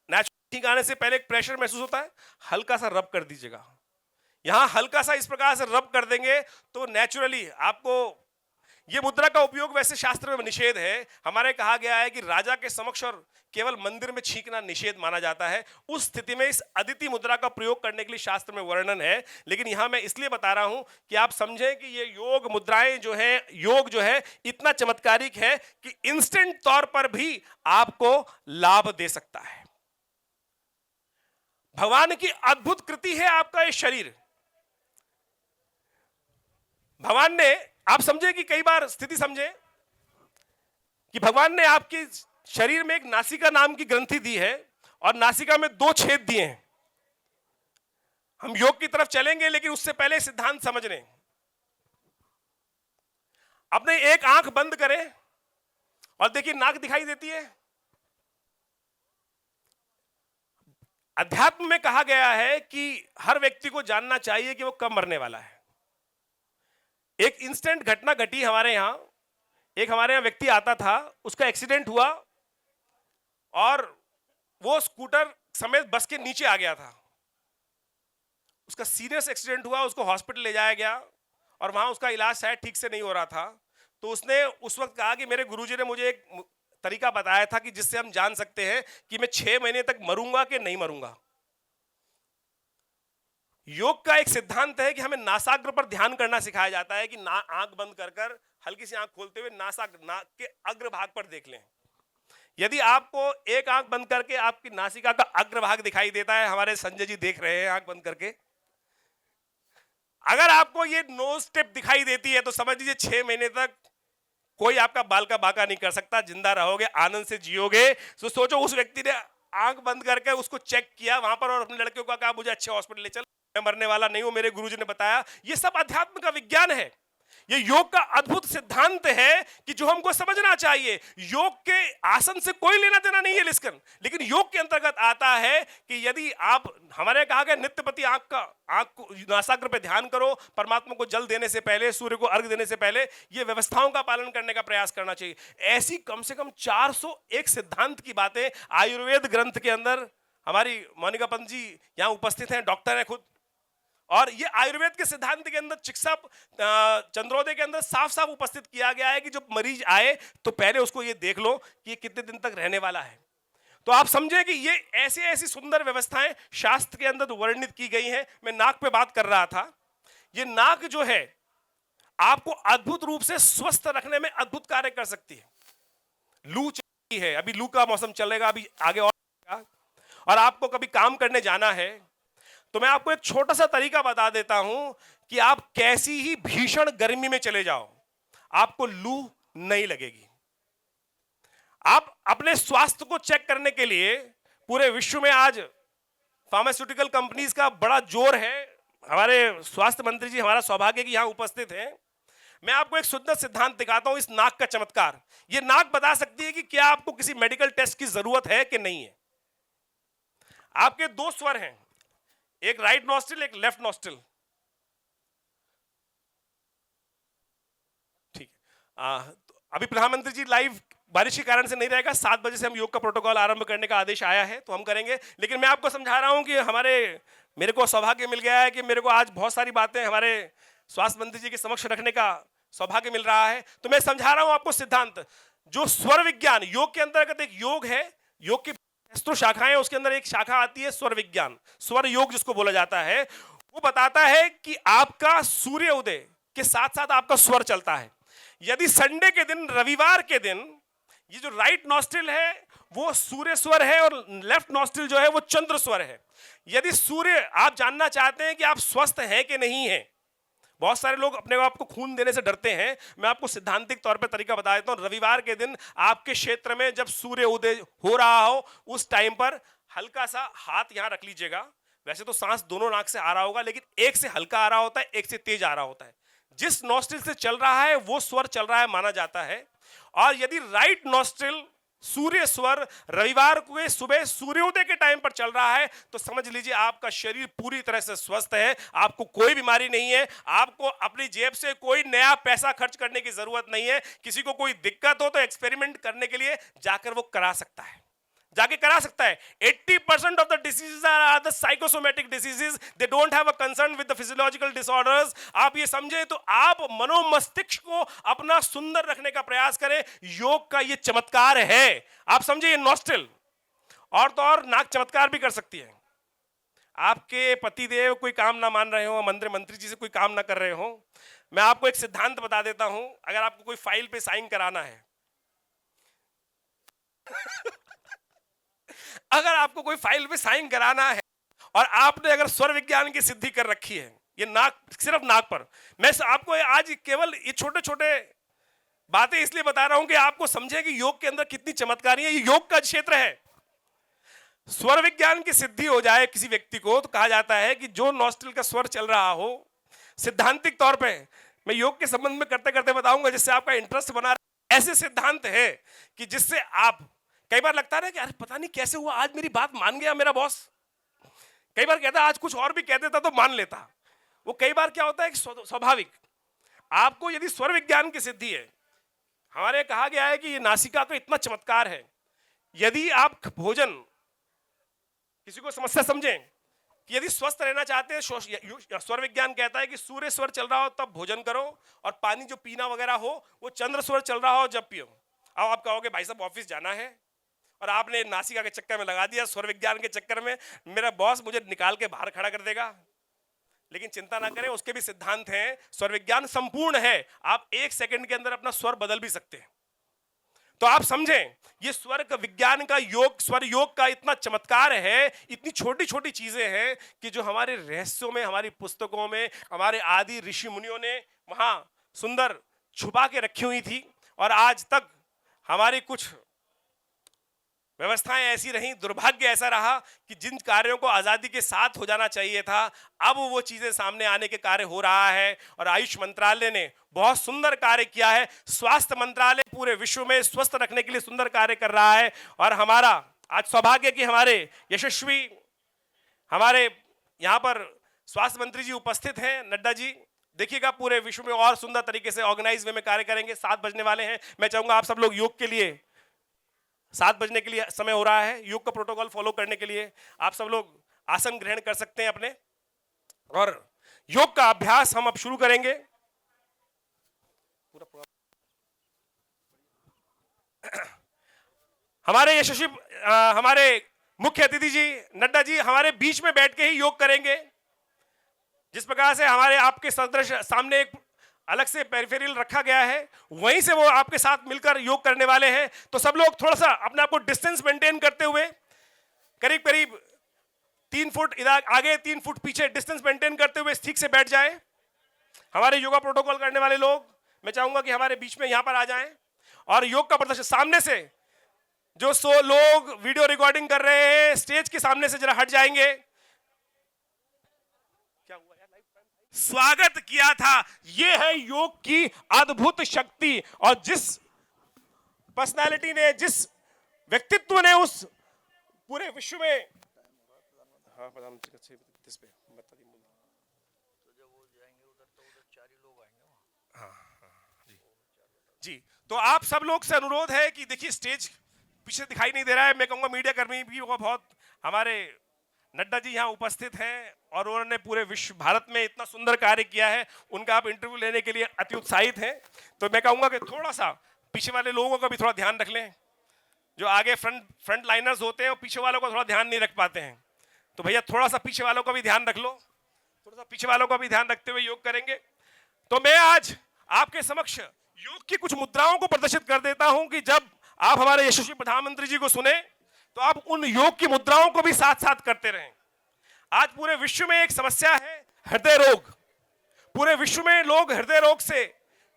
नेचुरल आने से पहले एक प्रेशर महसूस होता है, हल्का सा रब कर दीजिएगा। यहां हल्का सा इस प्रकार से रब कर देंगे तो नेचुरली आपको, ये मुद्रा का उपयोग वैसे शास्त्र में निषेध है। हमारे कहा गया है कि राजा के समक्ष और केवल मंदिर में छींकना निषेध माना जाता है। उस स्थिति में इस अदिति मुद्रा का प्रयोग करने के लिए शास्त्र में वर्णन है। लेकिन यहां मैं इसलिए बता रहा हूं कि आप समझें कि ये योग मुद्राएं जो है, योग जो है इतना चमत्कारिक है कि इंस्टेंट तौर पर भी आपको लाभ दे सकता है। भगवान की अद्भुत कृति है आपका ये शरीर। भगवान ने, आप समझे कि कई बार स्थिति समझे कि भगवान ने आपके शरीर में एक नासिका नाम की ग्रंथि दी है और नासिका में 2 छेद दिए हैं। हम योग की तरफ चलेंगे लेकिन उससे पहले सिद्धांत समझ लें। अपने एक आंख बंद करें और देखिए नाक दिखाई देती है। अध्यात्म में कहा गया है कि हर व्यक्ति को जानना चाहिए कि वो कब मरने वाला है। एक इंस्टेंट घटना घटी हमारे यहां, एक हमारे यहां व्यक्ति आता था, उसका एक्सीडेंट हुआ और वो स्कूटर समेत बस के नीचे आ गया था। उसका सीरियस एक्सीडेंट हुआ, उसको हॉस्पिटल ले जाया गया और वहां उसका इलाज शायद ठीक से नहीं हो रहा था। तो उसने उस वक्त कहा कि मेरे गुरुजी ने मुझे एक तरीका बताया था कि जिससे हम जान सकते हैं कि मैं 6 महीने तक मरूंगा कि नहीं मरूंगा। योग का एक सिद्धांत है कि हमें नासाग्र पर ध्यान करना सिखाया जाता है कि आंख बंद कर हल्की सी आंख खोलते हुए नाक के अग्र भाग पर देख लें। यदि आपको एक आंख बंद करके आपकी नासिका का अग्र भाग दिखाई देता है, हमारे संजय जी देख रहे हैं आंख बंद करके, अगर आपको ये नोज टिप दिखाई देती है तो समझ लीजिए 6 महीने तक कोई आपका बाल का बाका नहीं कर सकता, जिंदा रहोगे, आनंद से जियोगे। तो सोचो उस व्यक्ति ने आंख बंद करके उसको चेक किया वहां पर और अपने लड़के को कहा मुझे अच्छे हॉस्पिटल ले चल, मैं मरने वाला नहीं हूं, मेरे गुरुजी ने बताया। ये सब अध्यात्म का विज्ञान है। ये योग का अद्भुत सिद्धांत है कि जो हमको समझना चाहिए। योग के आसन से कोई लेना देना नहीं है लिस्कन, लेकिन योग के अंतर्गत आता है कि यदि आप, हमारे कहा गया नित्यपति आंख को नासाग्र पे ध्यान करो, परमात्मा को जल देने से पहले, सूर्य को अर्घ देने से पहले ये व्यवस्थाओं का पालन करने का प्रयास करना चाहिए। ऐसी कम से कम 401 सिद्धांत की बातें आयुर्वेद ग्रंथ के अंदर, हमारी मोनिका पंत जी यहां उपस्थित हैं, डॉक्टर हैं खुद, और ये आयुर्वेद के सिद्धांत के अंदर चिकित्सा चंद्रोदय के अंदर साफ साफ उपस्थित किया गया है कि जब मरीज आए तो पहले उसको ये देख लो कि ये कितने दिन तक रहने वाला है। तो आप समझे कि ये ऐसी ऐसी सुंदर व्यवस्थाएं शास्त्र के अंदर वर्णित की गई हैं। मैं नाक पे बात कर रहा था। ये नाक जो है आपको अद्भुत रूप से स्वस्थ रखने में अद्भुत कार्य कर सकती है। लू चलती है, अभी लू का मौसम चलेगा, अभी आगे और आपको कभी काम करने जाना है तो मैं आपको एक छोटा सा तरीका बता देता हूं कि आप कैसी ही भीषण गर्मी में चले जाओ, आपको लू नहीं लगेगी। आप अपने स्वास्थ्य को चेक करने के लिए पूरे विश्व में आज फार्मास्यूटिकल कंपनीज का बड़ा जोर है। हमारे स्वास्थ्य मंत्री जी, हमारा सौभाग्य कि यहां उपस्थित हैं। मैं आपको एक सुंदर सिद्धांत दिखाता हूं, इस नाक का चमत्कार। ये नाक बता सकती है कि क्या आपको किसी मेडिकल टेस्ट की जरूरत है कि नहीं है। आपके दो स्वर हैं, एक राइट नॉस्ट्रिल, एक लेफ्ट नॉस्ट्रिल। ठीक है। तो अभी प्रधानमंत्री जी लाइव बारिश के कारण से नहीं रहेगा, 7 बजे से हम योग का प्रोटोकॉल आरंभ करने का आदेश आया है, तो हम करेंगे। लेकिन मैं आपको समझा रहा हूं कि मेरे को सौभाग्य मिल गया है कि मेरे को आज बहुत सारी बातें हमारे स्वास्थ्य मंत्री जी के समक्ष रखने का सौभाग्य मिल रहा है। तो मैं समझा रहा हूं आपको सिद्धांत, जो स्वर विज्ञान, योग के अंतर्गत एक योग है, योग की तो शाखाएं, उसके अंदर एक शाखा आती है स्वर विज्ञान, स्वर योग जिसको बोला जाता है। वो बताता है कि आपका सूर्य उदय के साथ साथ आपका स्वर चलता है। यदि संडे के दिन, रविवार के दिन, ये जो राइट नॉस्ट्रिल है वो सूर्य स्वर है और लेफ्ट नॉस्ट्रिल जो है वो चंद्र स्वर है। यदि सूर्य, आप जानना चाहते हैं कि आप स्वस्थ हैं कि नहीं हैं, बहुत सारे लोग अपने आप को खून देने से डरते हैं। मैं आपको सिद्धांतिक तौर पे तरीका बता देता हूं। रविवार के दिन आपके क्षेत्र में जब सूर्य उदय हो रहा हो, उस टाइम पर हल्का सा हाथ यहां रख लीजिएगा। वैसे तो सांस दोनों नाक से आ रहा होगा, लेकिन एक से हल्का आ रहा होता है, एक से तेज आ रहा होता है। जिस नॉस्ट्रिल से चल रहा है वो स्वर चल रहा है माना जाता है। और यदि राइट नॉस्ट्रिल सूर्य स्वर रविवार को सुबह सूर्योदय के टाइम पर चल रहा है, तो समझ लीजिए आपका शरीर पूरी तरह से स्वस्थ है, आपको कोई बीमारी नहीं है, आपको अपनी जेब से कोई नया पैसा खर्च करने की जरूरत नहीं है। किसी को कोई दिक्कत हो तो एक्सपेरिमेंट करने के लिए जाकर वो करा सकता है, जाके करा सकता है। 80% of the diseases are the psychosomatic diseases, they don't have a concern with the physiological disorders. आप ये समझे तो आप मनोमस्तिष्क को अपना सुंदर रखने का प्रयास करें। योग का ये चमत्कार है। आप समझे, ये नॉस्ट्रिल और तो और नाक चमत्कार भी कर सकती है। आपके पतिदेव कोई काम ना मान रहे हो, मंत्री जी से कोई काम ना कर रहे हो, मैं आपको एक सिद्धांत बता देता हूं। अगर आपको कोई फाइल पे साइन कराना है अगर आपको कोई फाइल पे साइन कराना है और आपने अगर स्वर विज्ञान की सिद्धि कर रखी है, ये नाक, सिर्फ नाक पर, मैं आपको आज केवल ये छोटे छोटे बातें इसलिए बता रहा हूं कि आपको समझे कि योग के अंदर कितनी चमत्कारी है। ये योग का क्षेत्र है। स्वर विज्ञान की सिद्धि हो जाए किसी व्यक्ति को, तो कहा जाता है कि जो नॉस्ट्रिल का स्वर चल रहा हो, सिद्धांतिक तौर पे मैं योग के संबंध में करते करते बताऊंगा जिससे आपका इंटरेस्ट बना रहे। ऐसे सिद्धांत है कि जिससे आप, कई बार लगता है कि अरे पता नहीं कैसे हुआ, आज मेरी बात मान गया मेरा बॉस। कई बार कहता आज कुछ और भी कह देता तो मान लेता। वो कई बार क्या होता है कि स्वाभाविक, आपको यदि स्वर विज्ञान की सिद्धि है, हमारे कहा गया है कि ये नासिका का इतना चमत्कार है। यदि आप भोजन, किसी को समस्या समझें कि यदि स्वस्थ रहना चाहते हैं, स्वर विज्ञान कहता है कि सूर्य स्वर चल रहा हो तब भोजन करो, और पानी जो पीना वगैरह हो वो चंद्र स्वर चल रहा हो जब पियो। अब आप कहोगे भाई साहब ऑफिस जाना है और आपने नासिका के चक्कर में लगा दिया, स्वर विज्ञान के चक्कर में मेरा बॉस मुझे निकाल के बाहर खड़ा कर देगा। लेकिन चिंता ना करें, उसके भी सिद्धांत हैं। स्वर विज्ञान संपूर्ण है, आप 1 सेकंड के अंदर अपना स्वर बदल भी सकते हैं। तो आप समझें, ये स्वर का विज्ञान का योग, स्वर योग का इतना चमत्कार है, इतनी छोटी छोटी चीजें हैं कि जो हमारे रहस्यों में, हमारी पुस्तकों में, हमारे आदि ऋषि मुनियों ने वहां सुंदर छुपा के रखी हुई थी। और आज तक हमारी कुछ व्यवस्थाएं ऐसी रहीं, दुर्भाग्य ऐसा रहा कि जिन कार्यों को आजादी के साथ हो जाना चाहिए था, अब वो चीजें सामने आने के कार्य हो रहा है। और आयुष मंत्रालय ने बहुत सुंदर कार्य किया है। स्वास्थ्य मंत्रालय पूरे विश्व में स्वस्थ रखने के लिए सुंदर कार्य कर रहा है। और हमारा आज सौभाग्य कि हमारे यशस्वी, हमारे यहाँ पर स्वास्थ्य मंत्री जी उपस्थित हैं, नड्डा जी। देखिएगा पूरे विश्व में और सुंदर तरीके से ऑर्गेनाइज वे में कार्य करेंगे। 7 बजने वाले हैं। मैं चाहूंगा आप सब लोग योग के लिए, 7 बजने के लिए समय हो रहा है, योग का प्रोटोकॉल फॉलो करने के लिए आप सब लोग आसन ग्रहण कर सकते हैं अपने, और योग का अभ्यास हम अब शुरू करेंगे। हमारे यशस्वी, हमारे मुख्य अतिथि जी नड्डा जी हमारे बीच में बैठ के ही योग करेंगे। जिस प्रकार से हमारे आपके सदृश सामने एक अलग से पेरिफेरल रखा गया है, वहीं से वो आपके साथ मिलकर योग करने वाले हैं। तो सब लोग थोड़ा सा अपने आप को डिस्टेंस मेंटेन करते हुए, करीब करीब 3 फुट इधर आगे 3 फुट पीछे डिस्टेंस मेंटेन करते हुए ठीक से बैठ जाएं। हमारे योगा प्रोटोकॉल करने वाले लोग, मैं चाहूंगा कि हमारे बीच में यहां पर आ जाएं और योग का प्रदर्शन। सामने से जो लोग वीडियो रिकॉर्डिंग कर रहे हैं, स्टेज के सामने से जरा हट जाएंगे। क्या हुआ यार, लाइव स्वागत किया था। यह है योग की अद्भुत शक्ति। और जिस पर्सनालिटी ने, जिस व्यक्तित्व ने उस पूरे विश्व में, हाँ प्रधानमंत्री का इस पे बता दी। जी, तो आप सब लोग से अनुरोध है कि देखिए स्टेज पीछे दिखाई नहीं दे रहा है, मैं कहूंगा मीडिया कर्मी भी बहुत, हमारे नड्डा जी यहाँ उपस्थित हैं और उन्होंने पूरे विश्व भारत में इतना सुंदर कार्य किया है, उनका आप इंटरव्यू लेने के लिए अति उत्साहित हैं। तो मैं कहूंगा कि थोड़ा सा पीछे वाले लोगों का भी थोड़ा ध्यान रख लें, जो आगे फ्रंट लाइनर्स होते हैं और पीछे वालों का थोड़ा ध्यान नहीं रख पाते हैं। तो भैया थोड़ा सा पीछे वालों का भी ध्यान रख लो, थोड़ा सा पीछे वालों का भी ध्यान रखते हुए योग करेंगे। तो मैं आज आपके समक्ष योग की कुछ मुद्राओं को प्रदर्शित कर देता हूं कि जब आप हमारे यशस्वी प्रधानमंत्री जी को सुने तो आप उन योग की मुद्राओं को भी साथ साथ करते रहें। आज पूरे विश्व में एक समस्या है हृदय रोग। पूरे विश्व में लोग हृदय रोग से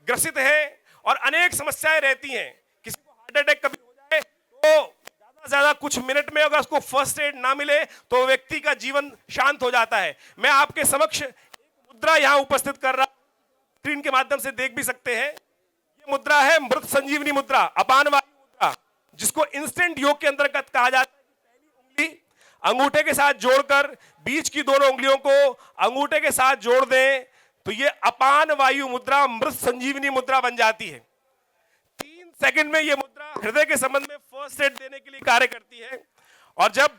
ग्रसित हैं और अनेक समस्याएं रहती हैं। किसी को हार्ट अटैक कभी हो जाए तो ज्यादा से ज्यादा कुछ मिनट में अगर उसको फर्स्ट एड ना मिले तो व्यक्ति का जीवन शांत हो जाता है। मैं आपके समक्ष एक मुद्रा यहां उपस्थित कर रहा हूं, स्क्रीन के माध्यम से देख भी सकते हैं। ये मुद्रा है मृत संजीवनी मुद्रा, अपान वायु मुद्रा, जिसको इंस्टेंट योग के अंतर्गत कहा जाता है। पहली उंगली अंगूठे के साथ जोड़कर बीच की दोनों उंगलियों को अंगूठे के साथ जोड़ दें तो ये अपान वायु मुद्रा मृत संजीवनी मुद्रा बन जाती है। 3 सेकंड में ये मुद्रा हृदय के संबंध में फर्स्ट एड देने के लिए कार्य करती है। और जब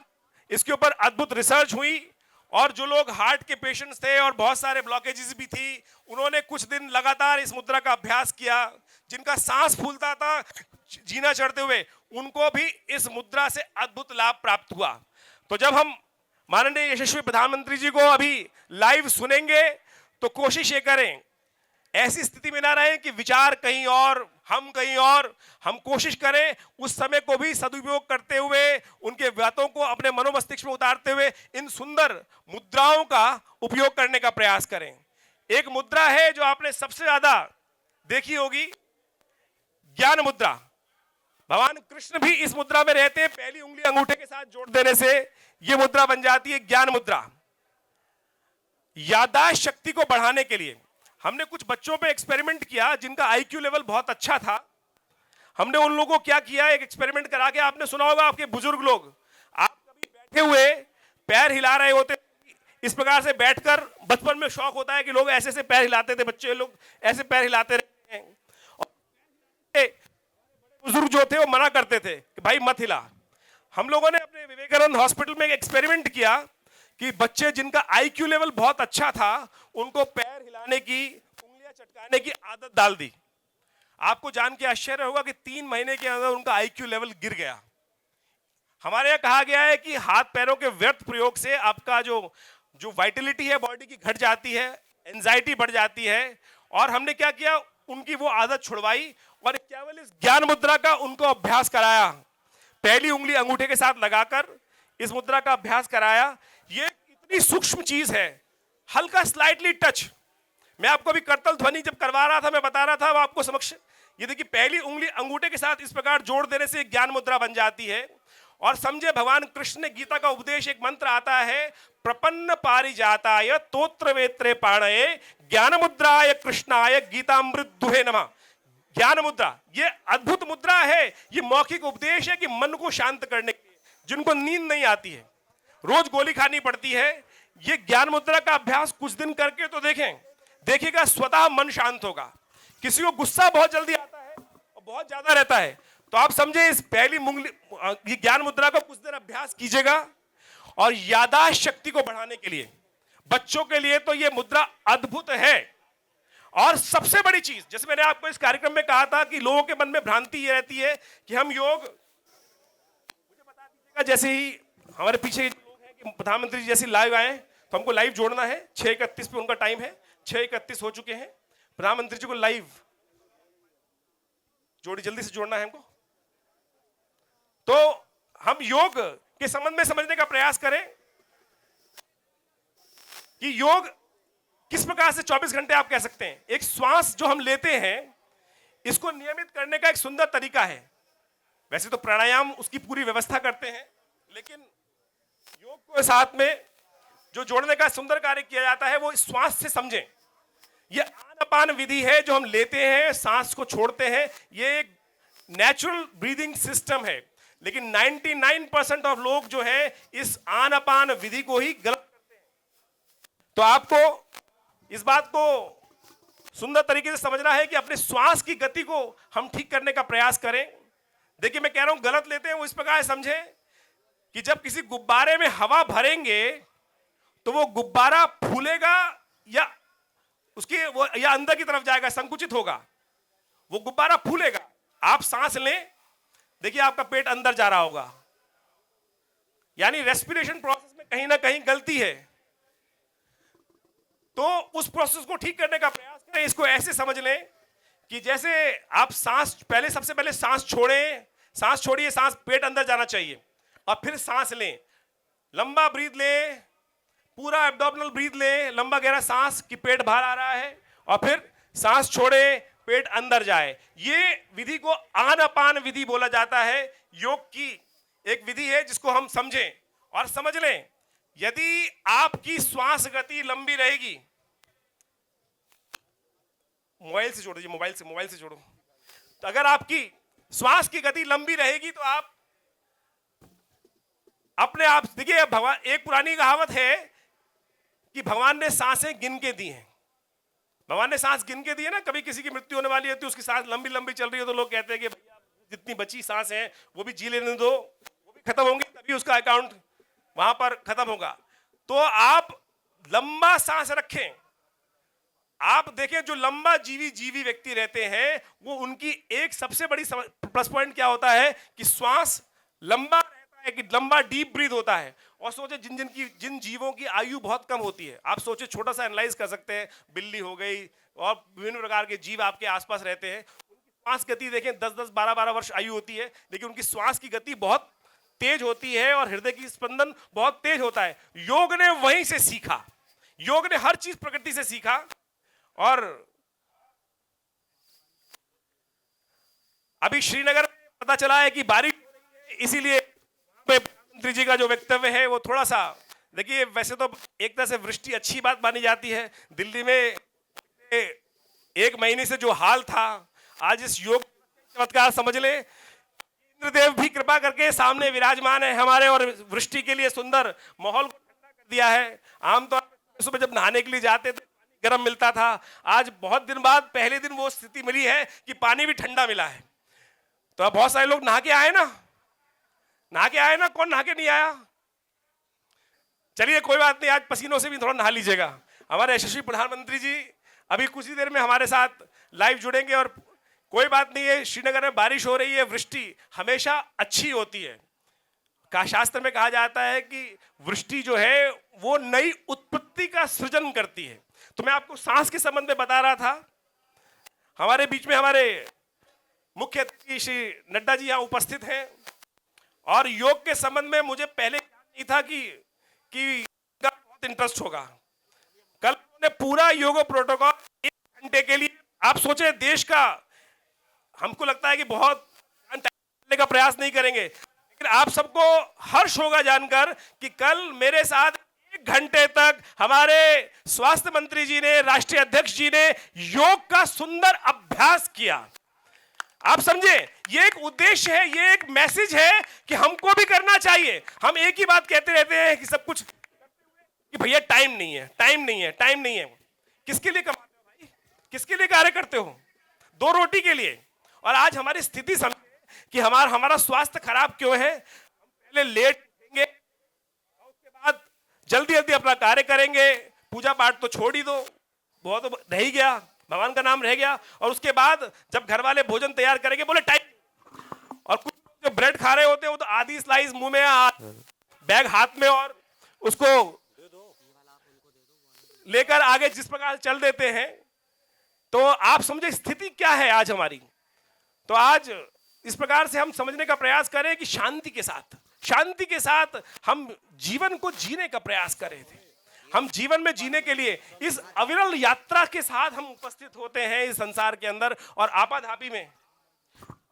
इसके ऊपर अद्भुत रिसर्च हुई और जो लोग हार्ट के पेशेंट्स थे और बहुत सारे ब्लॉकेजेस भी थी, उन्होंने कुछ दिन लगातार इस मुद्रा का अभ्यास किया। जिनका सांस फूलता था जीना चढ़ते हुए, उनको भी इस मुद्रा से अद्भुत लाभ प्राप्त हुआ। तो जब हम माननीय यशस्वी प्रधानमंत्री जी को अभी लाइव सुनेंगे तो कोशिश ये करें, ऐसी स्थिति में ना रहें कि विचार कहीं और, हम कहीं और। हम कोशिश करें उस समय को भी सदुपयोग करते हुए, उनके बातों को अपने मनोमस्तिष्क में उतारते हुए इन सुंदर मुद्राओं का उपयोग करने का प्रयास करें। एक मुद्रा है जो आपने सबसे ज्यादा देखी होगी, ज्ञान मुद्रा। भगवान कृष्ण भी इस मुद्रा में रहते हैं। पहली उंगली अंगूठे के साथ जोड़ देने से यह मुद्रा बन जाती है ज्ञान मुद्रा। याददाश्त शक्ति को बढ़ाने के लिए हमने कुछ बच्चों पे एक्सपेरिमेंट किया जिनका आईक्यू लेवल बहुत अच्छा था। हमने उन लोगों को क्या किया, एक एक्सपेरिमेंट करा के, आपने सुना होगा, आपके बुजुर्ग लोग, आप कभी बैठे हुए पैर हिला रहे होते, इस प्रकार से बैठकर बचपन में शौक होता है कि लोग ऐसे से पैर हिलाते थे, बच्चे लोग ऐसे पैर हिलाते रहते हैं। और बुजुर्ग जो थे वो मना करते थे कि भाई मत हिला। हम लोगों ने अपने विवेकानंद हॉस्पिटल में एक एक्सपेरिमेंट किया कि बच्चे जिनका आईक्यू लेवल बहुत अच्छा था उनको पैर हिलाने की, उंगलियां चटकाने की आदत डाल दी। आपको जान के आश्चर्य होगा कि 3 महीने के अंदर उनका आईक्यू लेवल गिर गया। हमारे यहाँ कहा गया है कि हाथ पैरों के व्यर्थ प्रयोग से आपका जो वाइटलिटी है बॉडी की घट जाती है, एंजाइटी बढ़ जाती है। और हमने क्या किया, उनकी वो आदत छुड़वाई और केवल इस ज्ञान मुद्रा का उनको अभ्यास कराया। पहली उंगली अंगूठे के साथ लगाकर इस मुद्रा का अभ्यास कराया। ये इतनी सूक्ष्म चीज है, हल्का स्लाइटली टच। मैं आपको अभी करतल ध्वनि जब करवा रहा था, मैं बता रहा था वो आपको समक्ष, ये देखिए पहली उंगली अंगूठे के साथ इस प्रकार जोड़ देने से ज्ञान मुद्रा बन जाती है। और समझे भगवान कृष्ण ने गीता का उपदेश, एक मंत्र आता है, प्रपन्न पारिजाताय तोत्र वेत्रे पाणये ज्ञान मुद्राय कृष्णाय गीतामृत दुहे नमः। ज्ञान मुद्रा ये अद्भुत मुद्रा है, ये मौखिक उपदेश है कि मन को शांत करने के लिए, जिनको नींद नहीं आती है, रोज गोली खानी पड़ती है, ये ज्ञान मुद्रा का अभ्यास कुछ दिन करके तो देखें, देखिएगा स्वतः मन शांत होगा। किसी को गुस्सा बहुत जल्दी आता है और बहुत ज्यादा रहता है, तो आप समझे इस पहली उंगली ज्ञान मुद्रा का कुछ देर अभ्यास कीजिएगा। और याददाश्त शक्ति को बढ़ाने के लिए बच्चों के लिए तो ये मुद्रा अद्भुत है। और सबसे बड़ी चीज, जैसे मैंने आपको इस कार्यक्रम में कहा था कि लोगों के मन में भ्रांति ये रहती है कि हम योग, मुझे बता दीजिएगा जैसे ही हमारे पीछे लोग हैं कि प्रधानमंत्री जी जैसे लाइव आए तो हमको लाइव जोड़ना है। 6:31 पे उनका टाइम है, 6:31 हो चुके हैं। प्रधानमंत्री जी को लाइव जल्दी से जोड़ना है हमको। तो हम योग के संबंध में समझने का प्रयास करें कि योग किस प्रकार से 24 घंटे आप कह सकते हैं। एक श्वास जो हम लेते हैं इसको नियमित करने का एक सुंदर तरीका है। वैसे तो प्राणायाम उसकी पूरी व्यवस्था करते हैं, लेकिन योग के साथ में जो जोड़ने का सुंदर कार्य किया जाता है वो श्वास से समझें। ये आनापान विधि है जो हम लेते हैं, सांस को छोड़ते हैं, ये एक नेचुरल ब्रीदिंग सिस्टम है। लेकिन 99% ऑफ लोग जो है इस आनापान विधि को ही गलत करते हैं। तो आपको इस बात को सुंदर तरीके से समझना है कि अपने श्वास की गति को हम ठीक करने का प्रयास करें। देखिए मैं कह रहा हूं गलत लेते हैं वो इस प्रकार समझें कि जब किसी गुब्बारे में हवा भरेंगे तो वो गुब्बारा फूलेगा या उसकी वो या अंदर की तरफ जाएगा, संकुचित होगा, वो गुब्बारा फूलेगा। आप सांस लें, देखिए आपका पेट अंदर जा रहा होगा, यानी रेस्पिरेशन प्रोसेस में कहीं ना कहीं गलती है। तो उस प्रोसेस को ठीक करने का प्रयास करें। इसको ऐसे समझ लें कि जैसे आप सांस सबसे पहले सांस छोड़ें, सांस छोड़िए, सांस पेट अंदर जाना चाहिए, और फिर सांस लें, लंबा ब्रीथ लें, पूरा एब्डोमिनल ब्रीथ लें, लंबा गहरा सांस कि पेट बाहर आ रहा है, और फिर सांस छोड़े, पेट अंदर जाए। ये विधि को आनापान विधि बोला जाता है। योग की एक विधि है जिसको हम समझें और समझ लें। यदि आपकी श्वास गति लंबी रहेगी, मोबाइल से जोड़ दीजिए, मोबाइल से जोड़ो। तो अगर आपकी श्वास की गति लंबी रहेगी तो आप अपने आप देखिए, भगवान, एक पुरानी कहावत है कि भगवान ने सांसें गिन के दी हैं। भगवान ने सांस गिन के दी है ना। कभी किसी की मृत्यु होने वाली होती है, उसकी सांस लंबी लंबी चल रही है, तो लोग कहते हैं कि भैया जितनी बची सांस है वो भी जी लेने दो, वो भी खत्म होंगी, तभी उसका अकाउंट वहां पर खत्म होगा। तो आप लंबा सांस रखें। आप देखें जो लंबा जीवी व्यक्ति रहते हैं वो उनकी एक सबसे बड़ी प्लस पॉइंट क्या होता है कि श्वास लंबा रहता है, कि लंबा डीप ब्रीथ होता है। और सोचे जिन जीवों की आयु बहुत कम होती है, आप सोचे, छोटा सा एनालाइज कर सकते हैं, बिल्ली हो गई और विभिन्न प्रकार के जीव आपके आसपास रहते हैं, उनकी श्वास गति देखें, 10-10, 12-12 वर्ष आयु होती है, लेकिन उनकी श्वास की गति बहुत तेज होती है और हृदय की स्पंदन बहुत तेज होता है। योग ने वहीं से सीखा, योग ने हर चीज प्रकृति से सीखा। और अभी श्रीनगर में पता चला है कि बारिश हो रही है, इसीलिए प्रधानमंत्री जी का जो वक्तव्य है वो थोड़ा सा, देखिए वैसे तो एक तरह से वृष्टि अच्छी बात मानी जाती है। दिल्ली में 1 महीने से जो हाल था, आज इस योग चमत्कार समझ ले, इंद्रदेव भी कृपा करके सामने विराजमान है हमारे और वृष्टि के लिए सुंदर माहौल को ठंडा कर दिया है। आमतौर पर सुबह जब नहाने के लिए जाते तो गर्म मिलता था, आज बहुत दिन बाद पहले दिन वो स्थिति मिली है कि पानी भी ठंडा मिला है। तो अब बहुत सारे लोग नहा के आए ना, कौन नहा के नहीं आया? चलिए कोई बात नहीं, आज पसीनों से भी थोड़ा नहा लीजिएगा। हमारे यशस्वी प्रधानमंत्री जी अभी कुछ ही देर में हमारे साथ लाइव जुड़ेंगे। और कोई बात नहीं है, श्रीनगर में बारिश हो रही है, वृष्टि हमेशा अच्छी होती है। शास्त्र में कहा जाता है कि वृष्टि जो है वो नई उत्पत्ति का सृजन करती है। तो मैं आपको सांस के संबंध में बता रहा था। हमारे बीच में हमारे मुख्य अतिथि श्री नड्डा जी यहाँ उपस्थित हैं, और योग के संबंध में मुझे पहले नहीं था कि बहुत इंटरेस्ट होगा। कल उन्होंने पूरा योग प्रोटोकॉल 1 घंटे के लिए, आप सोचे देश का, हमको लगता है कि बहुत टाइम का प्रयास नहीं करेंगे, लेकिन आप सबको हर्ष होगा जानकर कि कल मेरे साथ 1 घंटे तक हमारे स्वास्थ्य मंत्री जी ने, राष्ट्रीय अध्यक्ष जी ने योग का सुंदर अभ्यास किया। आप समझे, ये एक उद्देश्य है, ये एक मैसेज है कि हमको भी करना चाहिए। हम एक ही बात कहते रहते हैं कि सब कुछ कि भैया टाइम नहीं है। किसके लिए कमाते हो भाई? किसके लिए कार्य करते हो? 2 रोटी के लिए। और आज हमारी स्थिति समझे कि हमारा स्वास्थ्य खराब क्यों है। हम पहले लेट उठेंगे और उसके बाद जल्दी अपना कार्य करेंगे। पूजा पाठ तो छोड़ ही दो, बहुत तो रह ही गया, भगवान का नाम रह गया। और उसके बाद जब घर वाले भोजन तैयार करेंगे, बोले टाइम। और कुछ जो ब्रेड खा रहे होते हैं वो तो आधी स्लाइस मुंह में, बैग हाथ में, और उसको लेकर आगे जिस प्रकार चल देते हैं। तो आप समझे स्थिति क्या है आज हमारी। तो आज इस प्रकार से हम समझने का प्रयास करें कि शांति के साथ हम जीवन को जीने का प्रयास कर रहे थे। हम जीवन में जीने के लिए इस अविरल यात्रा के साथ हम उपस्थित होते हैं इस संसार के अंदर। और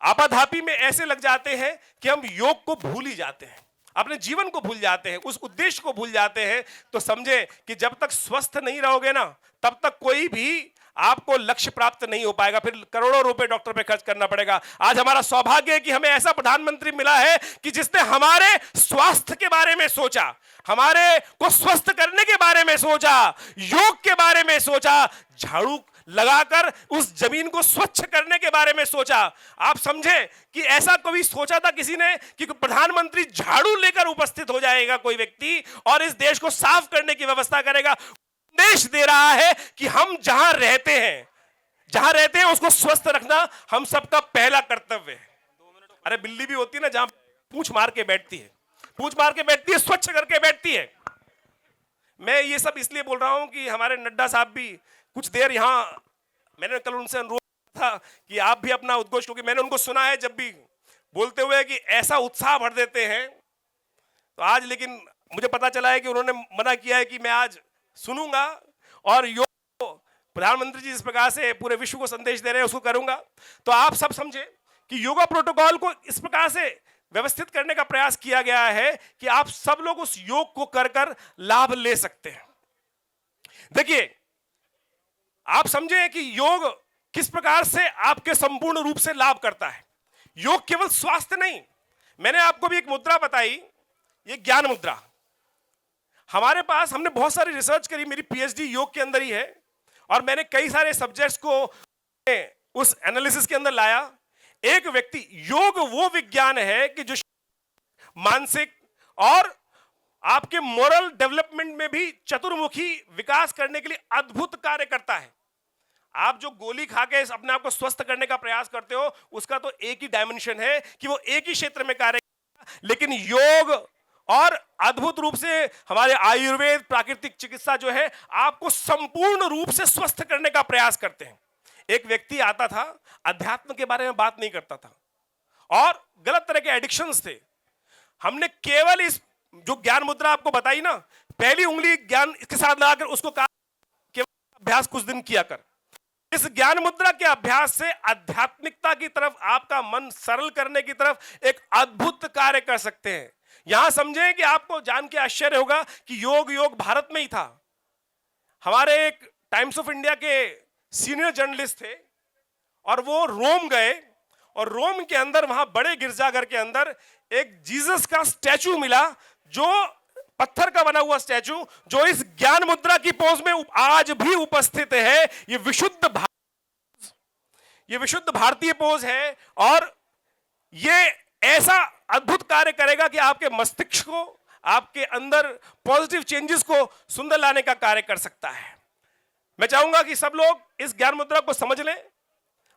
आपाधापी में ऐसे लग जाते हैं कि हम योग को भूल ही जाते हैं। अपने जीवन को भूल जाते हैं, उस उद्देश्य को भूल जाते हैं, तो समझे कि जब तक स्वस्थ नहीं रहोगे ना, तब तक कोई भी आपको लक्ष्य प्राप्त नहीं हो पाएगा। फिर करोड़ों रुपए डॉक्टर पे खर्च करना पड़ेगा। आज हमारा सौभाग्य है कि हमें ऐसा प्रधानमंत्री मिला है कि जिसने हमारे स्वास्थ्य के बारे में सोचा, हमारे को स्वस्थ करने के बारे में सोचा, योग के बारे में सोचा, झाड़ू लगाकर उस जमीन को स्वच्छ करने के बारे में सोचा। आप समझे कि ऐसा कभी सोचा था किसी ने कि प्रधानमंत्री झाड़ू लेकर उपस्थित हो जाएगा कोई व्यक्ति और इस देश को साफ करने की व्यवस्था करेगा। संदेश दे रहा है कि हम जहां रहते हैं उसको स्वस्थ रखना हम सबका पहला कर्तव्य है। अरे बिल्ली भी होती है ना, जहां पूंछ मार के बैठती है, स्वच्छ करके बैठती है। मैं ये सब इसलिए बोल रहा हूं कि हमारे नड्डा साहब भी कुछ देर यहां, मैंने कल उनसे अनुरोध था कि आप भी अपना उद्घोष, क्योंकि मैंने उनको सुना है जब भी बोलते हुए कि ऐसा उत्साह भर देते हैं, तो आज लेकिन मुझे पता चला है कि उन्होंने मना किया है कि मैं आज सुनूंगा और योग प्रधानमंत्री जी इस प्रकार से पूरे विश्व को संदेश दे रहे हैं उसको करूंगा। तो आप सब समझे कि योगा प्रोटोकॉल को इस प्रकार से व्यवस्थित करने का प्रयास किया गया है कि आप सब लोग उस योग को कर लाभ ले सकते हैं। देखिए, आप समझे कि योग किस प्रकार से आपके संपूर्ण रूप से लाभ करता है। योग केवल स्वास्थ्य नहीं, मैंने आपको भी एक मुद्रा बताई, ये ज्ञान मुद्रा। हमारे पास, हमने बहुत सारी रिसर्च करी, मेरी पीएचडी योग के अंदर ही है और मैंने कई सारे सब्जेक्ट्स को उस एनालिसिस के अंदर लाया। एक व्यक्ति, योग वो विज्ञान है कि जो मानसिक और आपके मोरल डेवलपमेंट में भी चतुर्मुखी विकास करने के लिए अद्भुत कार्य करता है। आप जो गोली खा के अपने आप को स्वस्थ करने का प्रयास करते हो, उसका तो एक ही डायमेंशन है कि वो एक ही क्षेत्र में कार्य करता है, लेकिन योग और अद्भुत रूप से हमारे आयुर्वेद, प्राकृतिक चिकित्सा जो है आपको संपूर्ण रूप से स्वस्थ करने का प्रयास करते हैं। एक व्यक्ति आता था, अध्यात्म के बारे में बात नहीं करता था और गलत तरह के एडिक्शंस थे। हमने केवल इस जो ज्ञान मुद्रा आपको बताई ना, पहली उंगली ज्ञान के साथ लगाकर उसको कहा केवल अभ्यास कुछ दिन किया कर। इस ज्ञान मुद्रा के अभ्यास से आध्यात्मिकता की तरफ, आपका मन सरल करने की तरफ एक अद्भुत कार्य कर सकते हैं। यहां समझें कि आपको जान के आश्चर्य होगा कि योग भारत में ही था। हमारे एक टाइम्स ऑफ इंडिया के सीनियर जर्नलिस्ट थे और वो रोम गए और रोम के अंदर, वहां बड़े गिरजाघर के अंदर एक जीसस का स्टैचू मिला, जो पत्थर का बना हुआ स्टैचू, जो इस ज्ञान मुद्रा की पोज में आज भी उपस्थित है। ये विशुद्ध भारतीय पोज है और ये ऐसा अद्भुत कार्य करेगा कि आपके मस्तिष्क को, आपके अंदर पॉजिटिव चेंजेस को सुंदर लाने का कार्य कर सकता है। मैं चाहूंगा कि सब लोग इस ज्ञान मुद्रा को समझ लें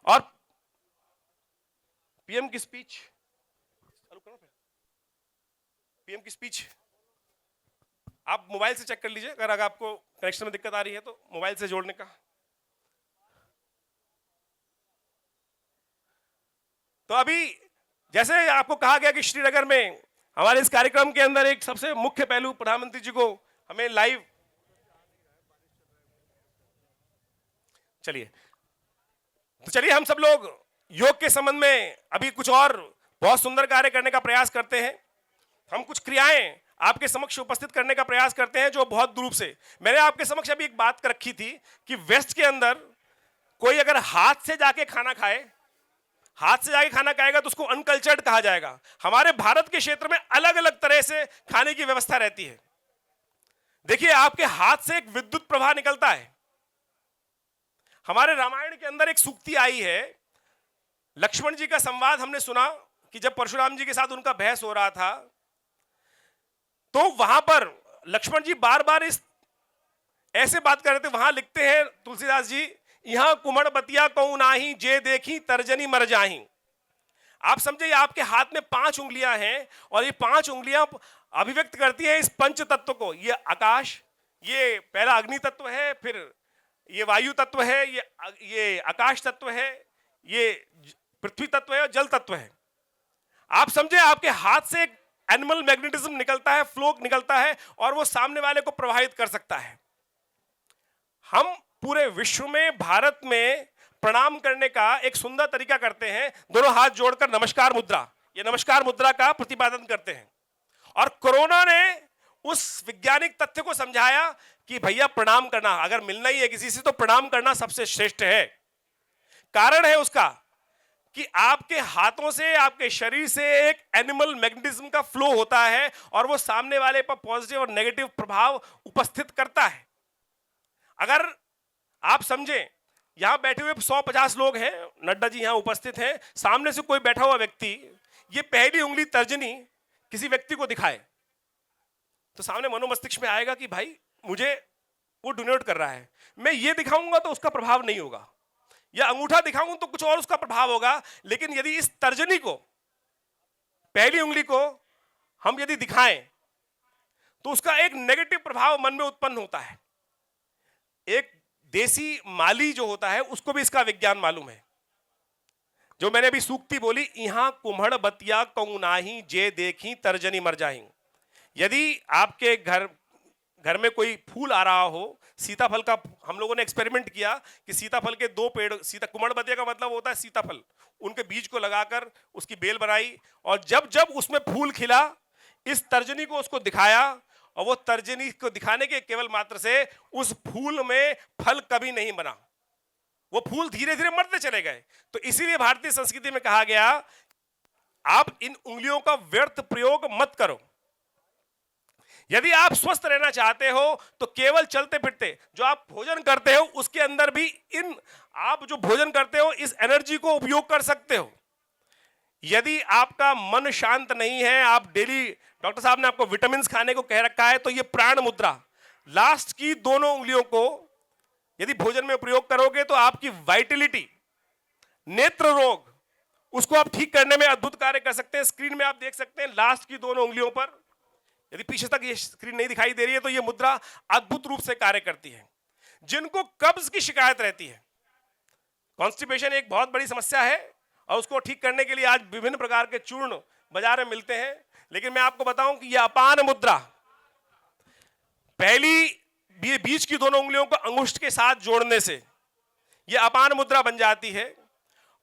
और पीएम की स्पीच आप मोबाइल से चेक कर लीजिए, अगर आपको कनेक्शन में दिक्कत आ रही है तो मोबाइल से जोड़ने का। तो अभी जैसे आपको कहा गया कि श्रीनगर में हमारे इस कार्यक्रम के अंदर एक सबसे मुख्य पहलू, प्रधानमंत्री जी को हमें लाइव, चलिए हम सब लोग योग के संबंध में अभी कुछ और बहुत सुंदर कार्य करने का प्रयास करते हैं। हम कुछ क्रियाएं आपके समक्ष उपस्थित करने का प्रयास करते हैं जो बहुत दूर से, मैंने आपके समक्ष अभी एक बात रखी थी कि वेस्ट के अंदर कोई अगर हाथ से जाके खाना खाएगा तो उसको अनकल्चर्ड कहा जाएगा। हमारे भारत के क्षेत्र में अलग अलग तरह से खाने की व्यवस्था रहती है। देखिए, आपके हाथ से एक विद्युत प्रवाह निकलता है। हमारे रामायण के अंदर एक सूक्ति आई है, लक्ष्मण जी का संवाद हमने सुना कि जब परशुराम जी के साथ उनका बहस हो रहा था, तो वहां पर लक्ष्मण जी बार बार इस ऐसे बात कर रहे थे। वहां लिखते हैं तुलसीदास जी, यहां कुमड़ बतिया कऊ नाही, जे देखी तर्जनी मर जाही। आप समझे, आपके हाथ में 5 उंगलियां हैं और ये 5 उंगलियां अभिव्यक्त करती हैं इस पंच तत्व को। ये आकाश, ये पहला अग्नि तत्व है, फिर ये वायु तत्व है, ये आकाश तत्व है, ये पृथ्वी तत्व है और जल तत्व है। आप समझे, आपके हाथ से एक एनिमल मैग्नेटिज्म निकलता है, फ्लो निकलता है और वो सामने वाले को प्रभावित कर सकता है। हम पूरे विश्व में, भारत में प्रणाम करने का एक सुंदर तरीका करते हैं, दोनों हाथ जोड़कर नमस्कार मुद्रा, ये नमस्कार मुद्रा का प्रतिपादन करते हैं और कोरोना ने उस वैज्ञानिक तथ्य को समझाया कि भैया प्रणाम करना, अगर मिलना ही है किसी से तो प्रणाम करना सबसे श्रेष्ठ है। कारण है उसका कि आपके हाथों से, आपके शरीर से एक एनिमल मैग्नेटिज्म का फ्लो होता है और वो सामने वाले पर पॉजिटिव और नेगेटिव प्रभाव उपस्थित करता है। अगर आप समझें, यहां बैठे हुए 150 लोग हैं, नड्डा जी यहां उपस्थित हैं, सामने से कोई बैठा हुआ व्यक्ति ये पहली उंगली तर्जनी किसी व्यक्ति को दिखाए तो सामने मनोमस्तिष्क में आएगा कि भाई मुझे वो डोनेट कर रहा है। मैं ये दिखाऊंगा तो उसका प्रभाव नहीं होगा, या अंगूठा दिखाऊं तो कुछ और उसका प्रभाव होगा। लेकिन यदि इस तर्जनी को, पहली उंगली को हम यदि दिखाएं तो उसका एक नेगेटिव प्रभाव मन में उत्पन्न होता है। एक देसी माली जो होता है उसको भी इसका विज्ञान मालूम है। जो मैंने अभी सूक्ति बोली, यहां कुम्हड़ बतिया कऊ नाही जे देखी तर्जनी मर जाही। यदि आपके घर में कोई फूल आ रहा हो, सीताफल का, हम लोगों ने एक्सपेरिमेंट किया कि सीताफल के 2 पेड़, कुम्हड़ बतिया का मतलब होता है सीताफल, उनके बीज को लगाकर उसकी बेल बनाई और जब जब उसमें फूल खिला इस तर्जनी को उसको दिखाया और वो तर्जनी को दिखाने के केवल मात्र से उस फूल में फल कभी नहीं बना, वो फूल धीरे धीरे मरते चले गए। तो इसीलिए भारतीय संस्कृति में कहा गया आप इन उंगलियों का व्यर्थ प्रयोग मत करो। यदि आप स्वस्थ रहना चाहते हो तो केवल चलते फिरते जो आप भोजन करते हो उसके अंदर भी इन, आप जो भोजन करते हो इस एनर्जी को उपयोग कर सकते हो। यदि आपका मन शांत नहीं है, आप डेली, डॉक्टर साहब ने आपको विटामिन खाने को कह रखा है, तो ये प्राण मुद्रा, लास्ट की दोनों उंगलियों को यदि भोजन में प्रयोग करोगे तो आपकी वाइटलिटी, नेत्र रोग, उसको आप ठीक करने में अद्भुत कार्य कर सकते हैं। स्क्रीन में आप देख सकते हैं लास्ट की दोनों उंगलियों पर, यदि पीछे तक ये स्क्रीन नहीं दिखाई दे रही है तो ये मुद्रा अद्भुत रूप से कार्य करती है। जिनको कब्ज की शिकायत रहती है, कॉन्स्टिपेशन एक बहुत बड़ी समस्या है और उसको ठीक करने के लिए आज विभिन्न प्रकार के चूर्ण बाजार में मिलते हैं, लेकिन मैं आपको बताऊं कि यह अपान मुद्रा, पहली बीच की दोनों उंगलियों को अंगुष्ठ के साथ जोड़ने से यह अपान मुद्रा बन जाती है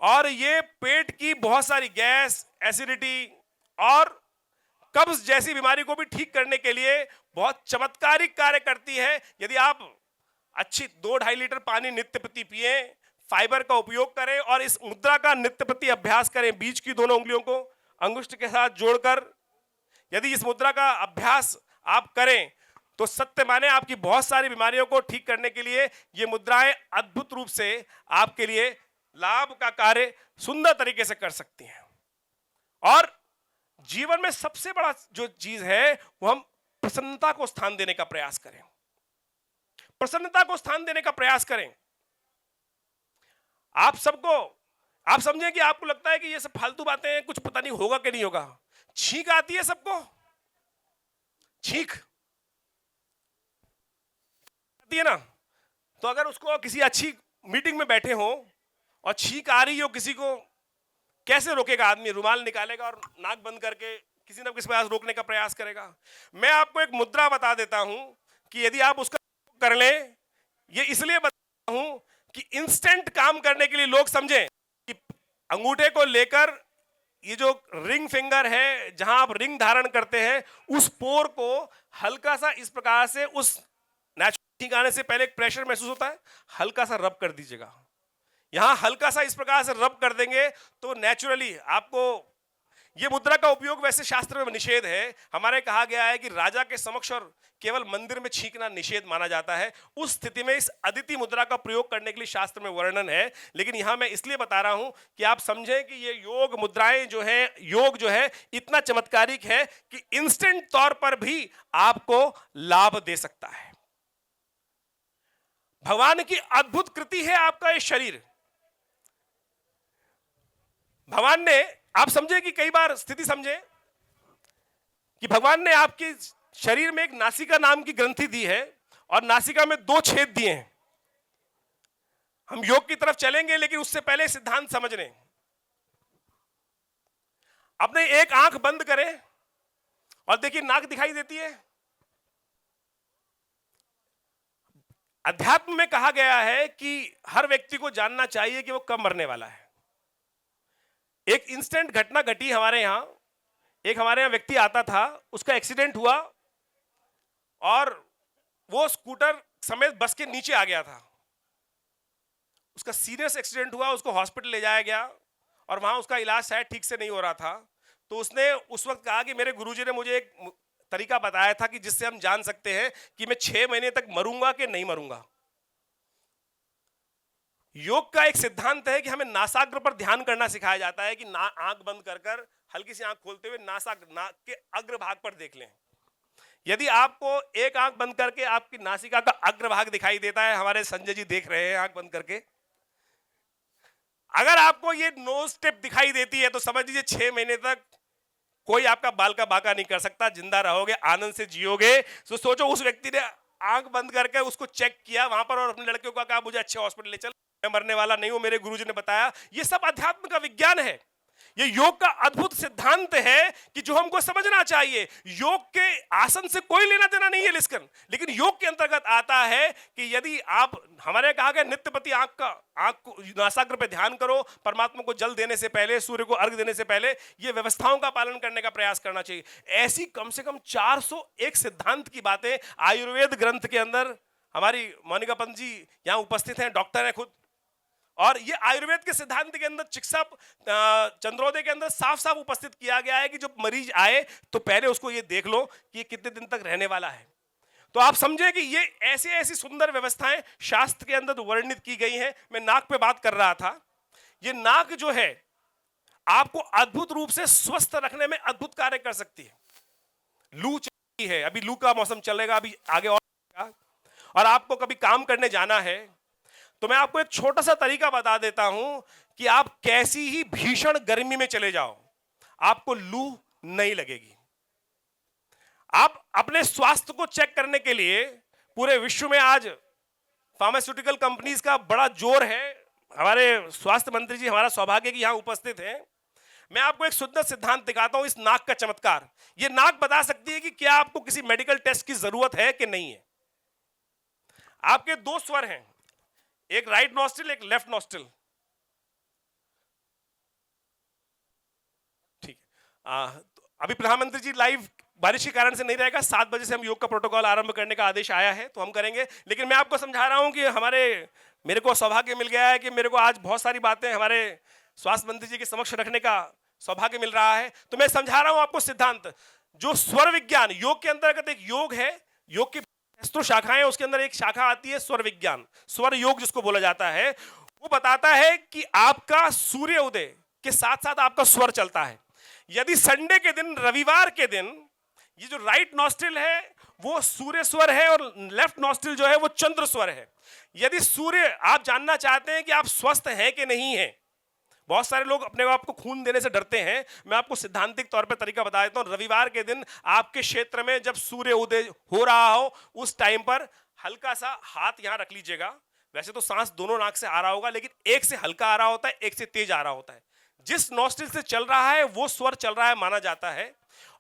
और ये पेट की बहुत सारी गैस, एसिडिटी और कब्ज जैसी बीमारी को भी ठीक करने के लिए बहुत चमत्कारिक कार्य करती है। यदि आप अच्छी 2-2.5 लीटर पानी नित्य प्रति पिए, फाइबर का उपयोग करें और इस मुद्रा का नित्य प्रति अभ्यास करें, बीच की दोनों उंगलियों को अंगुष्ठ के साथ जोड़कर यदि इस मुद्रा का अभ्यास आप करें तो सत्य माने आपकी बहुत सारी बीमारियों को ठीक करने के लिए ये मुद्राएं अद्भुत रूप से आपके लिए लाभ का कार्य सुंदर तरीके से कर सकती हैं। और जीवन में सबसे बड़ा जो चीज है वो हम प्रसन्नता को स्थान देने का प्रयास करें, प्रसन्नता को स्थान देने का प्रयास करें। आप सबको, आप समझें कि आपको लगता है कि ये सब फालतू बातें हैं, कुछ पता नहीं होगा कि नहीं होगा। छींक आती है सबको, छींक आती है ना, तो अगर उसको किसी अच्छी मीटिंग में बैठे हो और छींक आ रही हो किसी को, कैसे रोकेगा आदमी? रुमाल निकालेगा और नाक बंद करके किसी न किसी प्रयास रोकने का प्रयास करेगा। मैं आपको एक मुद्रा बता देता हूं कि यदि आप उसका कर लें, ये इसलिए बता हूं कि इंस्टेंट काम करने के लिए लोग समझें कि अंगूठे को लेकर ये जो रिंग फिंगर है, जहां आप रिंग धारण करते हैं, उस पोर को हल्का सा इस प्रकार से, उस नेचुरल ठीक आने से पहले एक प्रेशर महसूस होता है, हल्का सा रब कर दीजिएगा। यहां हल्का सा इस प्रकार से रब कर देंगे तो नेचुरली आपको, ये मुद्रा का उपयोग वैसे शास्त्र में निषेध है, हमारे कहा गया है कि राजा के समक्ष और केवल मंदिर में छींकना निषेध माना जाता है। उस स्थिति में इस अदिति मुद्रा का प्रयोग करने के लिए शास्त्र में वर्णन है, लेकिन यहां मैं इसलिए बता रहा हूं कि आप समझें कि ये योग मुद्राएं जो है, योग जो है इतना चमत्कारिक है कि इंस्टेंट तौर पर भी आपको लाभ दे सकता है। भगवान की अद्भुत कृति है आपका ये शरीर। भगवान ने, आप समझे कि कई बार स्थिति समझे कि भगवान ने आपके शरीर में एक नासिका नाम की ग्रंथि दी है और नासिका में 2 छेद दिए हैं। हम योग की तरफ चलेंगे लेकिन उससे पहले सिद्धांत समझ लें। अपने एक आंख बंद करें और देखिए नाक दिखाई देती है। अध्यात्म में कहा गया है कि हर व्यक्ति को जानना चाहिए कि वो कब मरने वाला है। एक इंस्टेंट घटना घटी हमारे यहां एक हमारे यहाँ व्यक्ति आता था, उसका एक्सीडेंट हुआ और वो स्कूटर समेत बस के नीचे आ गया था। उसका सीरियस एक्सीडेंट हुआ, उसको हॉस्पिटल ले जाया गया और वहां उसका इलाज शायद ठीक से नहीं हो रहा था। तो उसने उस वक्त कहा कि मेरे गुरुजी ने मुझे एक तरीका बताया था कि जिससे हम जान सकते हैं कि मैं 6 महीने तक मरूंगा कि नहीं मरूंगा। योग का एक सिद्धांत है कि हमें नासाग्र पर ध्यान करना सिखाया जाता है कि आंख बंद कर हल्की सी आंख खोलते हुए नाक के अग्रभाग पर देख लें। यदि आपको एक आंख बंद करके आपकी नासिका का अग्रभाग दिखाई देता है, हमारे संजय जी देख रहे हैं आंख बंद करके, अगर आपको ये नोज टिप दिखाई देती है तो समझ लीजिए 6 महीने तक कोई आपका बाल का बाका नहीं कर सकता, जिंदा रहोगे, आनंद से जियोगे। तो सोचो उस व्यक्ति ने आंख बंद करके उसको चेक किया वहां पर और अपने लड़के को कहा मुझे अच्छे हॉस्पिटल ले चल, मैं मरने वाला नहीं हूं, मेरे गुरुजी ने बताया। ये सब अध्यात्म का विज्ञान है। ये योग का अद्भुत सिद्धांत है कि जो हमको समझना चाहिए। योग के आसन से कोई लेना देना नहीं है लिस्कन, लेकिन योग के अंतर्गत आता है कि यदि आप, हमारे कहा गया नित्यपति आंख को नासाग्र पे ध्यान करो, परमात्मा को जल देने से पहले, सूर्य को अर्घ देने से पहले ये व्यवस्थाओं का पालन करने का प्रयास करना चाहिए। ऐसी कम से कम 401 सिद्धांत की बातें आयुर्वेद ग्रंथ के अंदर, हमारी मोनिका पंत जी यहां उपस्थित हैं, डॉक्टर हैं खुद, और ये आयुर्वेद के सिद्धांत के अंदर चिकित्सा चंद्रोदय के अंदर साफ साफ उपस्थित किया गया है कि जब मरीज आए तो पहले उसको ये देख लो कि ये कितने दिन तक रहने वाला है। तो आप समझे कि ये ऐसी ऐसी सुंदर व्यवस्थाएं शास्त्र के अंदर वर्णित की गई हैं। मैं नाक पे बात कर रहा था। ये नाक जो है आपको अद्भुत रूप से स्वस्थ रखने में अद्भुत कार्य कर सकती है। लू चलती है, अभी लू का मौसम चलेगा, अभी आगे और आपको कभी काम करने जाना है तो मैं आपको एक छोटा सा तरीका बता देता हूं कि आप कैसी ही भीषण गर्मी में चले जाओ, आपको लू नहीं लगेगी। आप अपने स्वास्थ्य को चेक करने के लिए पूरे विश्व में आज फार्मास्यूटिकल कंपनीज का बड़ा जोर है। हमारे स्वास्थ्य मंत्री जी, हमारा सौभाग्य कि यहां उपस्थित हैं। मैं आपको एक सुंदर सिद्धांत दिखाता हूं, इस नाक का चमत्कार। यह नाक बता सकती है कि क्या आपको किसी मेडिकल टेस्ट की जरूरत है कि नहीं है। आपके दो स्वर हैं, एक राइट नॉस्ट्रिल, एक लेफ्ट नॉस्ट्रिल। ठीक है। तो अभी प्रधानमंत्री जी लाइव बारिश के कारण से नहीं रहेगा, 7 बजे से हम योग का प्रोटोकॉल आरंभ करने का आदेश आया है तो हम करेंगे। लेकिन मैं आपको समझा रहा हूं कि मेरे को सौभाग्य मिल गया है कि मेरे को आज बहुत सारी बातें हमारे स्वास्थ्य मंत्री जी के समक्ष रखने का सौभाग्य मिल रहा है। तो मैं समझा रहा हूं आपको सिद्धांत, जो स्वर विज्ञान योग के अंतर्गत एक योग है, योग की तो शाखाएं, उसके अंदर एक शाखा आती है स्वर विज्ञान, स्वर योग जिसको बोला जाता है। वो बताता है कि आपका सूर्य उदय के साथ साथ आपका स्वर चलता है। यदि संडे के दिन, रविवार के दिन, ये जो राइट नॉस्ट्रिल है वो सूर्य स्वर है और लेफ्ट नॉस्ट्रिल जो है वो चंद्र स्वर है। यदि सूर्य, आप जानना चाहते हैं कि आप स्वस्थ हैं कि नहीं है, बहुत सारे लोग अपने आप को खून देने से डरते हैं। मैं आपको सिद्धांतिक तौर पे तरीका बता देता हूं। रविवार के दिन आपके क्षेत्र में जब सूर्य उदय हो रहा हो, उस टाइम पर हल्का सा हाथ यहां रख लीजिएगा। वैसे तो सांस दोनों नाक से आ रहा होगा, लेकिन एक से हल्का आ रहा होता है, एक से तेज आ रहा होता है। जिस नॉस्ट्रिल से चल रहा है वो स्वर चल रहा है माना जाता है।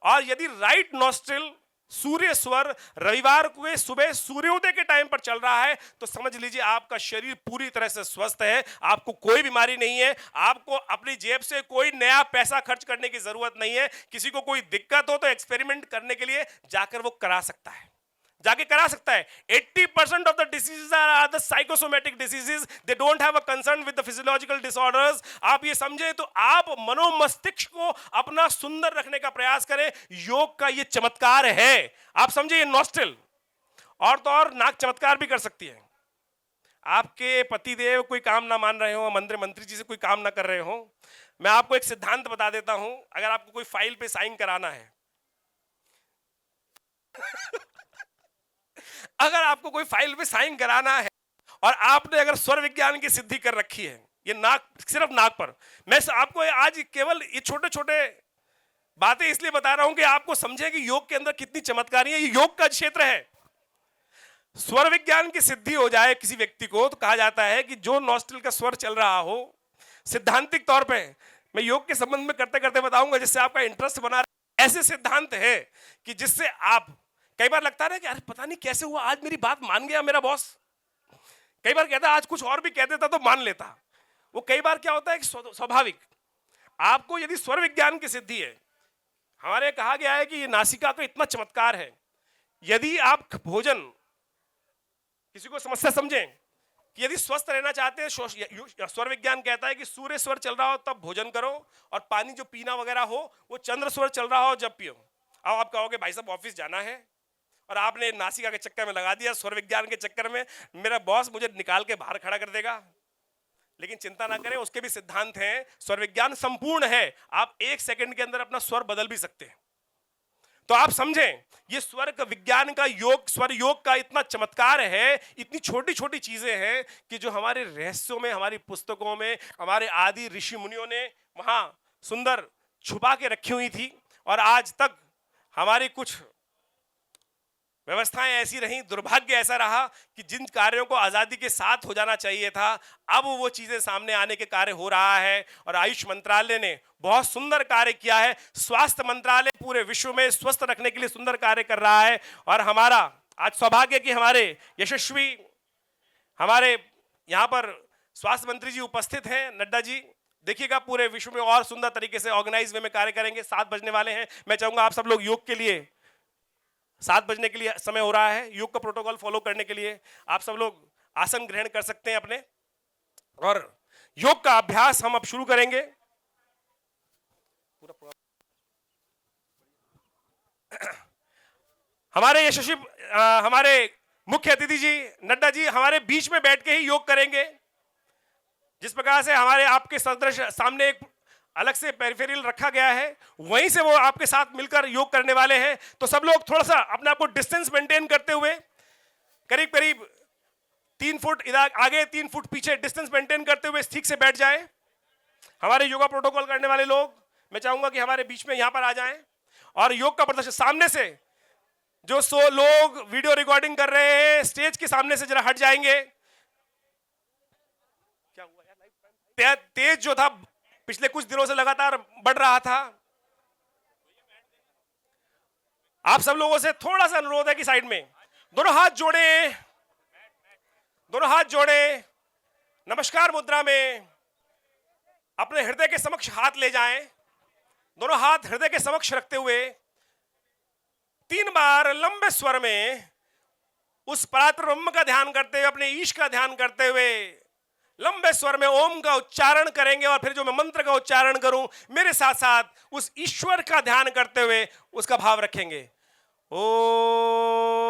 और यदि राइट नॉस्ट्रिल सूर्य स्वर रविवार को सुबह सूर्योदय के टाइम पर चल रहा है तो समझ लीजिए आपका शरीर पूरी तरह से स्वस्थ है, आपको कोई बीमारी नहीं है। आपको अपनी जेब से कोई नया पैसा खर्च करने की जरूरत नहीं है। किसी को कोई दिक्कत हो तो एक्सपेरिमेंट करने के लिए जाकर वो करा सकता है, जाके करा सकता है। 80% of the diseases are the psychosomatic diseases, they don't have a concern with the physiological disorders. आप ये समझे तो आप मनोमस्तिष्क को अपना सुंदर रखने का प्रयास करें। योग का ये चमत्कार है। आप समझे, ये नॉस्ट्रिल और तो और नाक चमत्कार भी कर सकती है। आपके पतिदेव कोई काम ना मान रहे हो, मंत्री जी से कोई काम ना कर रहे हो, मैं आपको एक सिद्धांत बता देता हूं। अगर आपको कोई फाइल पे साइन कराना है अगर आपको कोई फाइल पे साइन कराना है और आपने अगर स्वर विज्ञान की सिद्धि कर रखी है, ये नाक, सिर्फ नाक पर, मैं आपको आज केवल ये छोटे छोटे बातें इसलिए बता रहा हूं कि आपको समझे कि योग के अंदर कितनी चमत्कारी है। ये योग का क्षेत्र है। स्वर विज्ञान की सिद्धि हो जाए किसी व्यक्ति को तो कहा जाता है कि जो नॉस्ट्रिल का स्वर चल रहा हो, सिद्धांतिक तौर पे मैं योग के संबंध में करते करते बताऊंगा जिससे आपका इंटरेस्ट बना रहे। ऐसे सिद्धांत है कि जिससे आप, कई बार लगता है कि अरे पता नहीं कैसे हुआ, आज मेरी बात मान गया मेरा बॉस। कई बार कहता है आज कुछ और भी कह देता तो मान लेता। वो कई बार क्या होता है कि स्वाभाविक, आपको यदि स्वर विज्ञान की सिद्धि है, हमारे कहा गया है कि ये नासिका का इतना चमत्कार है, यदि आप भोजन किसी को समस्या समझें कि यदि स्वस्थ रहना चाहते हैं, स्वर विज्ञान कहता है कि सूर्य स्वर चल रहा हो तब भोजन करो, और पानी जो पीना वगैरह हो वो चंद्र स्वर चल रहा हो जब पियो। अब आप कहोगे भाई साहब ऑफिस जाना है और आपने नासिका के चक्कर में लगा दिया, स्वर विज्ञान के चक्कर में मेरा बॉस मुझे निकाल के बाहर खड़ा कर देगा। लेकिन चिंता ना करें, उसके भी सिद्धांत हैं, स्वर विज्ञान संपूर्ण है, आप 1 सेकंड के अंदर अपना स्वर बदल भी सकते हैं। तो आप समझें, ये स्वर का विज्ञान का योग, स्वर योग का इतना चमत्कार है, इतनी छोटी छोटी चीजें हैं कि जो हमारे रहस्यों में, हमारी पुस्तकों में, हमारे आदि ऋषि मुनियों ने वहां सुंदर छुपा के रखी हुई थी, और आज तक हमारी कुछ व्यवस्थाएं ऐसी रहीं, दुर्भाग्य ऐसा रहा कि जिन कार्यों को आजादी के साथ हो जाना चाहिए था, अब वो चीजें सामने आने के कार्य हो रहा है। और आयुष मंत्रालय ने बहुत सुंदर कार्य किया है, स्वास्थ्य मंत्रालय पूरे विश्व में स्वस्थ रखने के लिए सुंदर कार्य कर रहा है। और हमारा आज सौभाग्य कि हमारे यशस्वी, हमारे यहाँ पर स्वास्थ्य मंत्री जी उपस्थित हैं, नड्डा जी, देखिएगा पूरे विश्व में और सुंदर तरीके से ऑर्गेनाइज वे में कार्य करेंगे। 7 बजने वाले हैं, मैं चाहूंगा आप सब लोग योग के लिए 7 बजने के लिए समय हो रहा है, योग का प्रोटोकॉल फॉलो करने के लिए आप सब लोग आसन ग्रहण कर सकते हैं अपने, और योग का अभ्यास हम अब शुरू करेंगे। हमारे यशस्वी हमारे मुख्य अतिथि जी नड्डा जी हमारे बीच में बैठ के ही योग करेंगे। जिस प्रकार से हमारे आपके सदृश सामने एक अलग से पेरिफेरल रखा गया है, वहीं से वो आपके साथ मिलकर योग करने वाले हैं। तो सब लोग थोड़ा सा अपने आप को डिस्टेंस मेंटेन करते हुए, करीब करीब 3 फुट इधर आगे 3 फुट पीछे डिस्टेंस मेंटेन करते हुए ठीक से बैठ जाएं। हमारे योगा प्रोटोकॉल करने वाले लोग, मैं चाहूंगा कि हमारे बीच में यहां पर आ जाएं, और योग का प्रदर्शन सामने से जो 100 लोग वीडियो रिकॉर्डिंग कर रहे हैं स्टेज के सामने से जरा हट जाएंगे। क्या हुआ यार, तेज जो था पिछले कुछ दिनों से लगातार बढ़ रहा था। आप सब लोगों से थोड़ा सा अनुरोध है कि साइड में दोनों हाथ जोड़े, दोनों हाथ जोड़े, नमस्कार मुद्रा में अपने हृदय के समक्ष हाथ ले जाएं, दोनों हाथ हृदय के समक्ष रखते हुए 3 बार लंबे स्वर में उस परात्पर ब्रह्म का ध्यान करते हुए, अपने ईश का ध्यान करते हुए लंबे स्वर में ओम का उच्चारण करेंगे। और फिर जो मैं मंत्र का उच्चारण करूं, मेरे साथ साथ उस ईश्वर का ध्यान करते हुए उसका भाव रखेंगे। ओम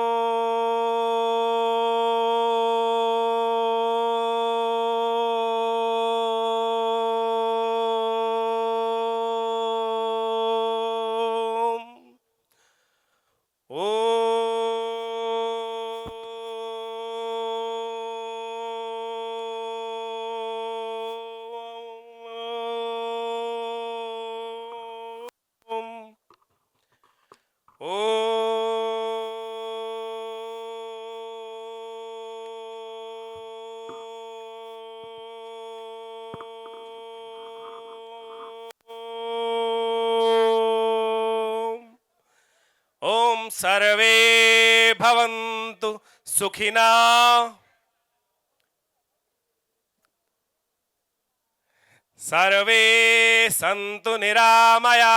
सर्वे भवन्तु सुखिना, सर्वे सन्तु निरामया।